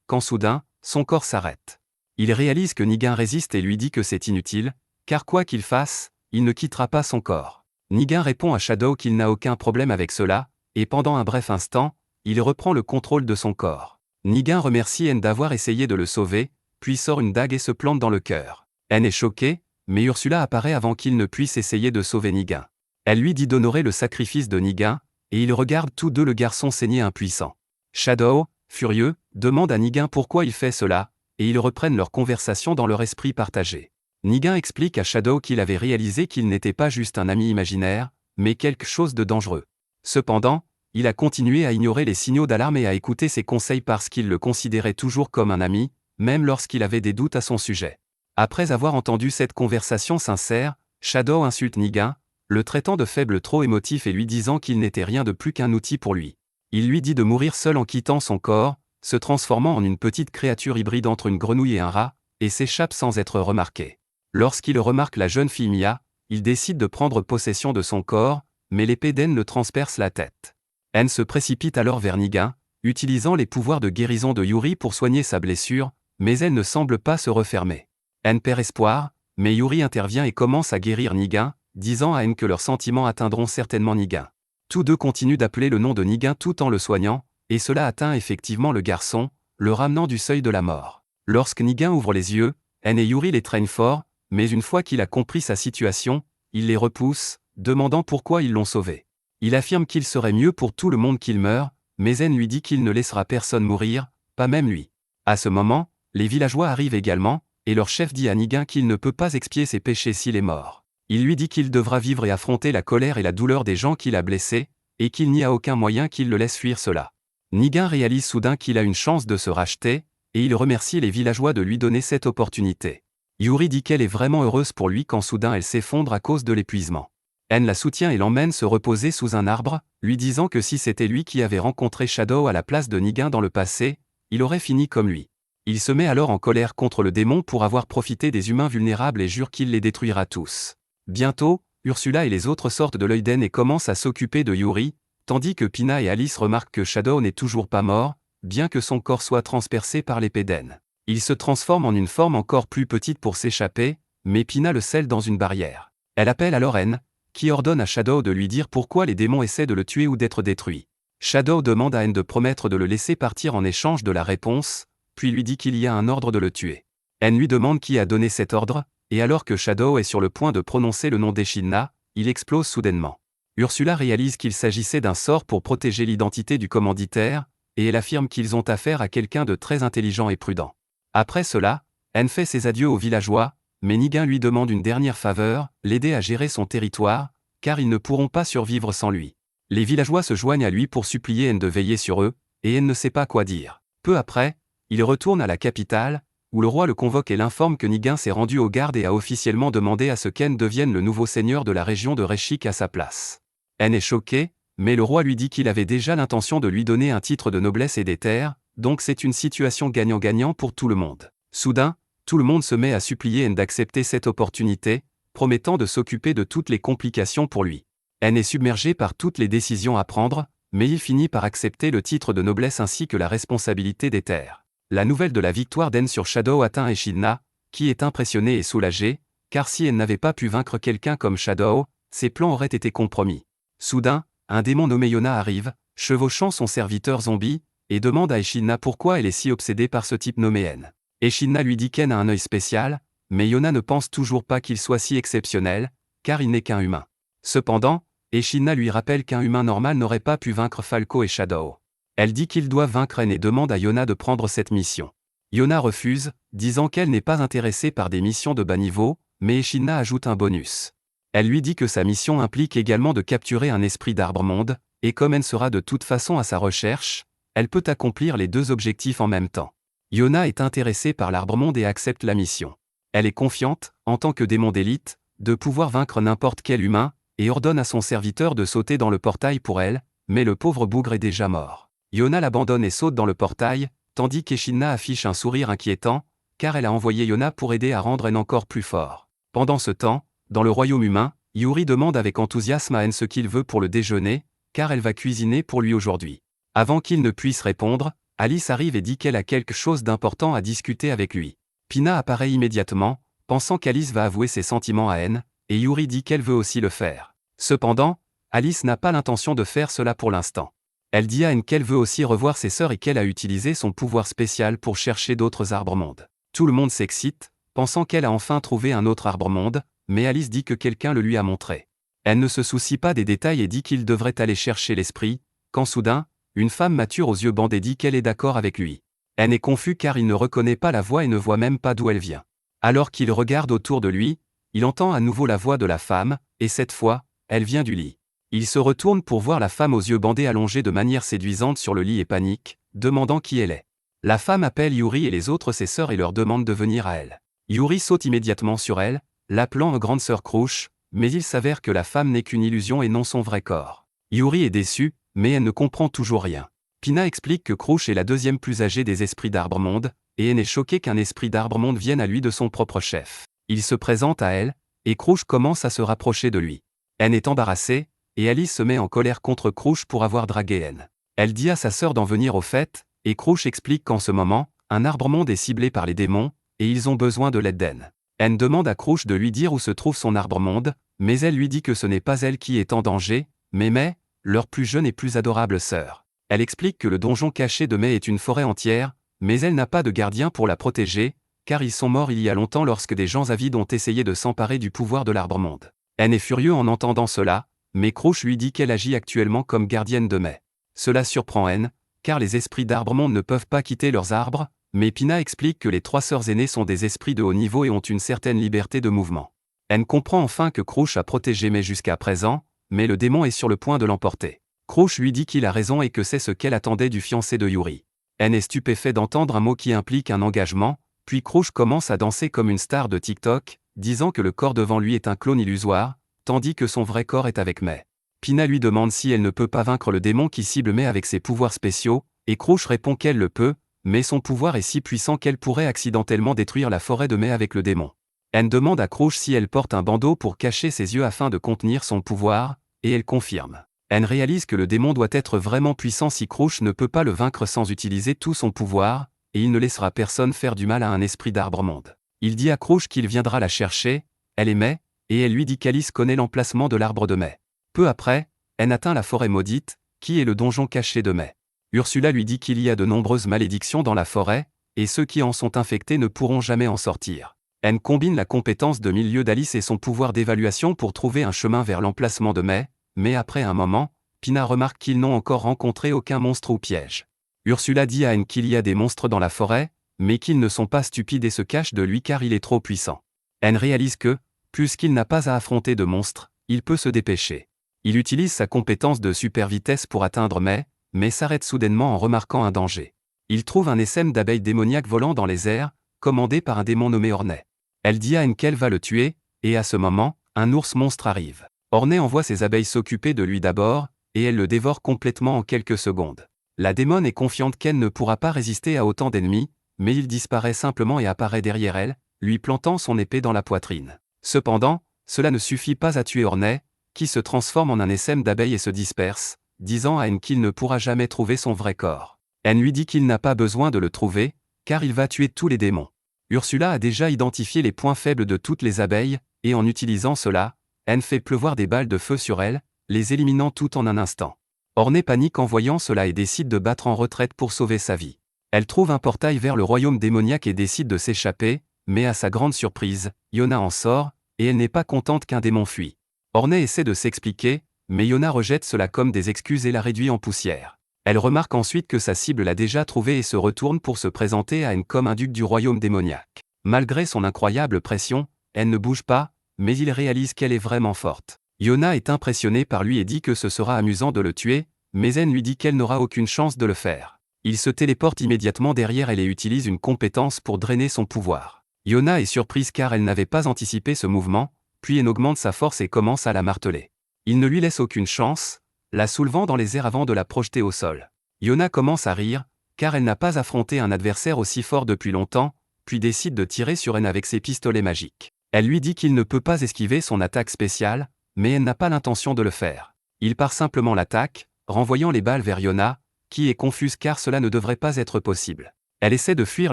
A: quand soudain, son corps s'arrête. Il réalise que Nigan résiste et lui dit que c'est inutile, car quoi qu'il fasse, il ne quittera pas son corps. Nigan répond à Shadow qu'il n'a aucun problème avec cela, et pendant un bref instant, il reprend le contrôle de son corps. Nigan remercie N d'avoir essayé de le sauver, puis sort une dague et se plante dans le cœur. N est choqué, mais Ursula apparaît avant qu'il ne puisse essayer de sauver Nigan. Elle lui dit d'honorer le sacrifice de Nigan, et ils regardent tous deux le garçon saigner impuissant. Shadow, furieux, demande à Nigan pourquoi il fait cela, et ils reprennent leur conversation dans leur esprit partagé. Nigan explique à Shadow qu'il avait réalisé qu'il n'était pas juste un ami imaginaire, mais quelque chose de dangereux. Cependant, il a continué à ignorer les signaux d'alarme et à écouter ses conseils parce qu'il le considérait toujours comme un ami, même lorsqu'il avait des doutes à son sujet. Après avoir entendu cette conversation sincère, Shadow insulte Nigan, le traitant de faible trop émotif et lui disant qu'il n'était rien de plus qu'un outil pour lui. Il lui dit de mourir seul en quittant son corps, se transformant en une petite créature hybride entre une grenouille et un rat, et s'échappe sans être remarqué. Lorsqu'il remarque la jeune fille Mia, il décide de prendre possession de son corps, mais l'épée d'En le transperce la tête. En se précipite alors vers Nigan, utilisant les pouvoirs de guérison de Yuri pour soigner sa blessure, mais elle ne semble pas se refermer. En perd espoir, mais Yuri intervient et commence à guérir Nigan, disant à En que leurs sentiments atteindront certainement Nigan. Tous deux continuent d'appeler le nom de Nigan tout en le soignant, et cela atteint effectivement le garçon, le ramenant du seuil de la mort. Lorsque Nigan ouvre les yeux, En et Yuri les traînent fort, mais une fois qu'il a compris sa situation, il les repousse, demandant pourquoi ils l'ont sauvé. Il affirme qu'il serait mieux pour tout le monde qu'il meure, mais En lui dit qu'il ne laissera personne mourir, pas même lui. À ce moment, les villageois arrivent également, et leur chef dit à Nigan qu'il ne peut pas expier ses péchés s'il est mort. Il lui dit qu'il devra vivre et affronter la colère et la douleur des gens qu'il a blessés, et qu'il n'y a aucun moyen qu'il le laisse fuir cela. Nigan réalise soudain qu'il a une chance de se racheter, et il remercie les villageois de lui donner cette opportunité. Yuri dit qu'elle est vraiment heureuse pour lui quand soudain elle s'effondre à cause de l'épuisement. En la soutient et l'emmène se reposer sous un arbre, lui disant que si c'était lui qui avait rencontré Shadow à la place de Nigan dans le passé, il aurait fini comme lui. Il se met alors en colère contre le démon pour avoir profité des humains vulnérables et jure qu'il les détruira tous. Bientôt, Ursula et les autres sortent de l'œil d'En et commencent à s'occuper de Yuri, tandis que Pina et Alice remarquent que Shadow n'est toujours pas mort, bien que son corps soit transpercé par l'épée d'En. Il se transforme en une forme encore plus petite pour s'échapper, mais Pina le scelle dans une barrière. Elle appelle alors En, qui ordonne à Shadow de lui dire pourquoi les démons essaient de le tuer ou d'être détruits. Shadow demande à En de promettre de le laisser partir en échange de la réponse, puis lui dit qu'il y a un ordre de le tuer. En lui demande qui a donné cet ordre, et alors que Shadow est sur le point de prononcer le nom d'Echidna, il explose soudainement. Ursula réalise qu'il s'agissait d'un sort pour protéger l'identité du commanditaire, et elle affirme qu'ils ont affaire à quelqu'un de très intelligent et prudent. Après cela, En fait ses adieux aux villageois, mais Nigan lui demande une dernière faveur, l'aider à gérer son territoire, car ils ne pourront pas survivre sans lui. Les villageois se joignent à lui pour supplier En de veiller sur eux, et En ne sait pas quoi dire. Peu après, il retourne à la capitale, où le roi le convoque et l'informe que Nigan s'est rendu aux gardes et a officiellement demandé à ce qu'En devienne le nouveau seigneur de la région de Reshik à sa place. En est choqué, mais le roi lui dit qu'il avait déjà l'intention de lui donner un titre de noblesse et des terres, donc c'est une situation gagnant-gagnant pour tout le monde. Soudain, tout le monde se met à supplier En d'accepter cette opportunité, promettant de s'occuper de toutes les complications pour lui. En est submergé par toutes les décisions à prendre, mais il finit par accepter le titre de noblesse ainsi que la responsabilité des terres. La nouvelle de la victoire d'En sur Shadow atteint Echidna, qui est impressionné et soulagé, car si En n'avait pas pu vaincre quelqu'un comme Shadow, ses plans auraient été compromis. Soudain, un démon nommé Yona arrive, chevauchant son serviteur zombie, et demande à Echidna pourquoi elle est si obsédée par ce type nommé En. Echidna lui dit qu'En a un œil spécial, mais Yona ne pense toujours pas qu'il soit si exceptionnel, car il n'est qu'un humain. Cependant, Echidna lui rappelle qu'un humain normal n'aurait pas pu vaincre Falco et Shadow. Elle dit qu'ils doivent vaincre En et demande à Yona de prendre cette mission. Yona refuse, disant qu'elle n'est pas intéressée par des missions de bas niveau, mais Echidna ajoute un bonus. Elle lui dit que sa mission implique également de capturer un esprit d'arbre-monde, et comme En sera de toute façon à sa recherche, elle peut accomplir les deux objectifs en même temps. Yona est intéressée par l'arbre-monde et accepte la mission. Elle est confiante, en tant que démon d'élite, de pouvoir vaincre n'importe quel humain, et ordonne à son serviteur de sauter dans le portail pour elle, mais le pauvre bougre est déjà mort. Yona l'abandonne et saute dans le portail, tandis qu'Echidna affiche un sourire inquiétant, car elle a envoyé Yona pour aider à rendre En encore plus fort. Pendant ce temps, dans le royaume humain, Yuri demande avec enthousiasme à En ce qu'il veut pour le déjeuner, car elle va cuisiner pour lui aujourd'hui. Avant qu'il ne puisse répondre, Alice arrive et dit qu'elle a quelque chose d'important à discuter avec lui. Pina apparaît immédiatement, pensant qu'Alice va avouer ses sentiments à En, et Yuri dit qu'elle veut aussi le faire. Cependant, Alice n'a pas l'intention de faire cela pour l'instant. Elle dit à En qu'elle veut aussi revoir ses sœurs et qu'elle a utilisé son pouvoir spécial pour chercher d'autres arbres-mondes. Tout le monde s'excite, pensant qu'elle a enfin trouvé un autre arbre-monde, mais Alice dit que quelqu'un le lui a montré. Elle ne se soucie pas des détails et dit qu'il devrait aller chercher l'esprit, quand soudain, une femme mature aux yeux bandés dit qu'elle est d'accord avec lui. En est confus car il ne reconnaît pas la voix et ne voit même pas d'où elle vient. Alors qu'il regarde autour de lui, il entend à nouveau la voix de la femme, et cette fois, elle vient du lit. Il se retourne pour voir la femme aux yeux bandés allongée de manière séduisante sur le lit et panique, demandant qui elle est. La femme appelle Yuri et les autres ses sœurs et leur demande de venir à elle. Yuri saute immédiatement sur elle, l'appelant grande sœur Krusz, mais il s'avère que la femme n'est qu'une illusion et non son vrai corps. Yuri est déçu, mais elle ne comprend toujours rien. Pina explique que Krusz est la deuxième plus âgée des esprits d'Arbre-Monde, et elle est choquée qu'un esprit d'Arbre-Monde vienne à lui de son propre chef. Il se présente à elle, et Krusz commence à se rapprocher de lui. Anne est embarrassée, et Alice se met en colère contre Krusz pour avoir dragué Anne. Elle dit à sa sœur d'en venir au fait, et Krusz explique qu'en ce moment, un arbre-monde est ciblé par les démons, et ils ont besoin de l'aide d'Anne. Anne demande à Krusz de lui dire où se trouve son arbre-monde, mais elle lui dit que ce n'est pas elle qui est en danger, mais leur plus jeune et plus adorable sœur. Elle explique que le donjon caché de Mai est une forêt entière, mais elle n'a pas de gardien pour la protéger, car ils sont morts il y a longtemps lorsque des gens avides ont essayé de s'emparer du pouvoir de l'arbre-monde. Anne est furieux en entendant cela, mais Krusz lui dit qu'elle agit actuellement comme gardienne de Mai. Cela surprend Anne, car les esprits d'Arbre-Monde ne peuvent pas quitter leurs arbres, mais Pina explique que les trois sœurs aînées sont des esprits de haut niveau et ont une certaine liberté de mouvement. Anne comprend enfin que Krusz a protégé Mai jusqu'à présent, mais le démon est sur le point de l'emporter. Krusz lui dit qu'il a raison et que c'est ce qu'elle attendait du fiancé de Yuri. Anne est stupéfait d'entendre un mot qui implique un engagement, puis Krusz commence à danser comme une star de TikTok, disant que le corps devant lui est un clone illusoire, tandis que son vrai corps est avec Mai. Pina lui demande si elle ne peut pas vaincre le démon qui cible Mai avec ses pouvoirs spéciaux, et Krusz répond qu'elle le peut, mais son pouvoir est si puissant qu'elle pourrait accidentellement détruire la forêt de Mai avec le démon. Anne demande à Krusz si elle porte un bandeau pour cacher ses yeux afin de contenir son pouvoir, et elle confirme. Anne réalise que le démon doit être vraiment puissant si Krusz ne peut pas le vaincre sans utiliser tout son pouvoir, et il ne laissera personne faire du mal à un esprit d'Arbre-Monde. Il dit à Krusz qu'il viendra la chercher, elle est Mai, et elle lui dit qu'Alice connaît l'emplacement de l'arbre de Mai. Peu après, Anne atteint la forêt maudite, qui est le donjon caché de Mai. Ursula lui dit qu'il y a de nombreuses malédictions dans la forêt, et ceux qui en sont infectés ne pourront jamais en sortir. Anne combine la compétence de milieu d'Alice et son pouvoir d'évaluation pour trouver un chemin vers l'emplacement de Mai, mais après un moment, Pina remarque qu'ils n'ont encore rencontré aucun monstre ou piège. Ursula dit à Anne qu'il y a des monstres dans la forêt, mais qu'ils ne sont pas stupides et se cachent de lui car il est trop puissant. Anne réalise que, puisqu'il n'a pas à affronter de monstres, il peut se dépêcher. Il utilise sa compétence de super vitesse pour atteindre Mai, mais s'arrête soudainement en remarquant un danger. Il trouve un essaim d'abeilles démoniaques volant dans les airs, commandé par un démon nommé Ornay. Elle dit à Anne qu'elle va le tuer, et à ce moment, un ours monstre arrive. Ornay envoie ses abeilles s'occuper de lui d'abord, et elle le dévore complètement en quelques secondes. La démone est confiante qu'elle ne pourra pas résister à autant d'ennemis, mais il disparaît simplement et apparaît derrière elle, lui plantant son épée dans la poitrine. Cependant, cela ne suffit pas à tuer Ornay, qui se transforme en un essaim d'abeilles et se disperse, disant à Anne qu'il ne pourra jamais trouver son vrai corps. Anne lui dit qu'il n'a pas besoin de le trouver, car il va tuer tous les démons. Ursula a déjà identifié les points faibles de toutes les abeilles, et en utilisant cela, Anne fait pleuvoir des balles de feu sur elles, les éliminant toutes en un instant. Ornay panique en voyant cela et décide de battre en retraite pour sauver sa vie. Elle trouve un portail vers le royaume démoniaque et décide de s'échapper, mais à sa grande surprise, Yona en sort, et elle n'est pas contente qu'un démon fuit. Ornay essaie de s'expliquer, mais Yona rejette cela comme des excuses et la réduit en poussière. Elle remarque ensuite que sa cible l'a déjà trouvée et se retourne pour se présenter à Anne comme un duc du royaume démoniaque. Malgré son incroyable pression, elle ne bouge pas, mais il réalise qu'elle est vraiment forte. Yona est impressionnée par lui et dit que ce sera amusant de le tuer, mais Anne lui dit qu'elle n'aura aucune chance de le faire. Il se téléporte immédiatement derrière elle et utilise une compétence pour drainer son pouvoir. Yona est surprise car elle n'avait pas anticipé ce mouvement, puis elle augmente sa force et commence à la marteler. Il ne lui laisse aucune chance, la soulevant dans les airs avant de la projeter au sol. Yona commence à rire, car elle n'a pas affronté un adversaire aussi fort depuis longtemps, puis décide de tirer sur Anne avec ses pistolets magiques. Elle lui dit qu'il ne peut pas esquiver son attaque spéciale, mais elle n'a pas l'intention de le faire. Il part simplement l'attaque, renvoyant les balles vers Yona, qui est confuse car cela ne devrait pas être possible. Elle essaie de fuir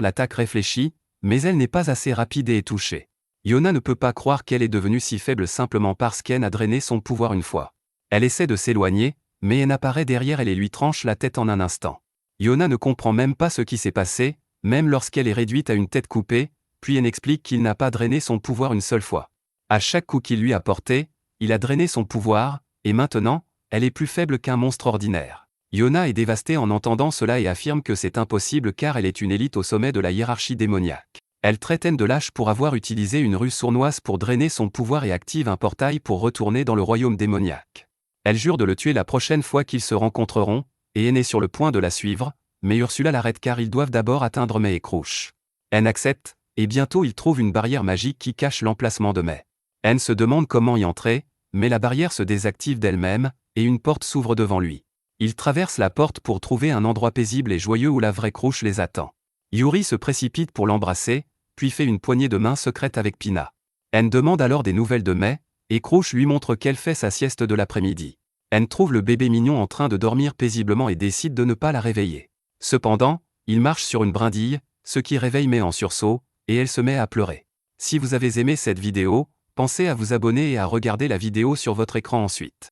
A: l'attaque réfléchie, mais elle n'est pas assez rapide et est touchée. Yona ne peut pas croire qu'elle est devenue si faible simplement parce qu'Anne a drainé son pouvoir une fois. Elle essaie de s'éloigner, mais Anne apparaît derrière elle et lui tranche la tête en un instant. Yona ne comprend même pas ce qui s'est passé, même lorsqu'elle est réduite à une tête coupée, puis Anne explique qu'il n'a pas drainé son pouvoir une seule fois. À chaque coup qu'il lui a porté, il a drainé son pouvoir, et maintenant, elle est plus faible qu'un monstre ordinaire. Yona est dévastée en entendant cela et affirme que c'est impossible car elle est une élite au sommet de la hiérarchie démoniaque. Elle traite N de lâche pour avoir utilisé une ruse sournoise pour drainer son pouvoir et active un portail pour retourner dans le royaume démoniaque. Elle jure de le tuer la prochaine fois qu'ils se rencontreront, et N est sur le point de la suivre, mais Ursula l'arrête car ils doivent d'abord atteindre May et Crouch. N accepte, et bientôt ils trouvent une barrière magique qui cache l'emplacement de May. N se demande comment y entrer, mais la barrière se désactive d'elle-même, et une porte s'ouvre devant lui. Il traverse la porte pour trouver un endroit paisible et joyeux où la vraie Crouch les attend. Yuri se précipite pour l'embrasser, puis fait une poignée de main secrète avec Pina. N demande alors des nouvelles de May, et Crouch lui montre qu'elle fait sa sieste de l'après-midi. N trouve le bébé mignon en train de dormir paisiblement et décide de ne pas la réveiller. Cependant, il marche sur une brindille, ce qui réveille May en sursaut, et elle se met à pleurer. Si vous avez aimé cette vidéo, pensez à vous abonner et à regarder la vidéo sur votre écran ensuite.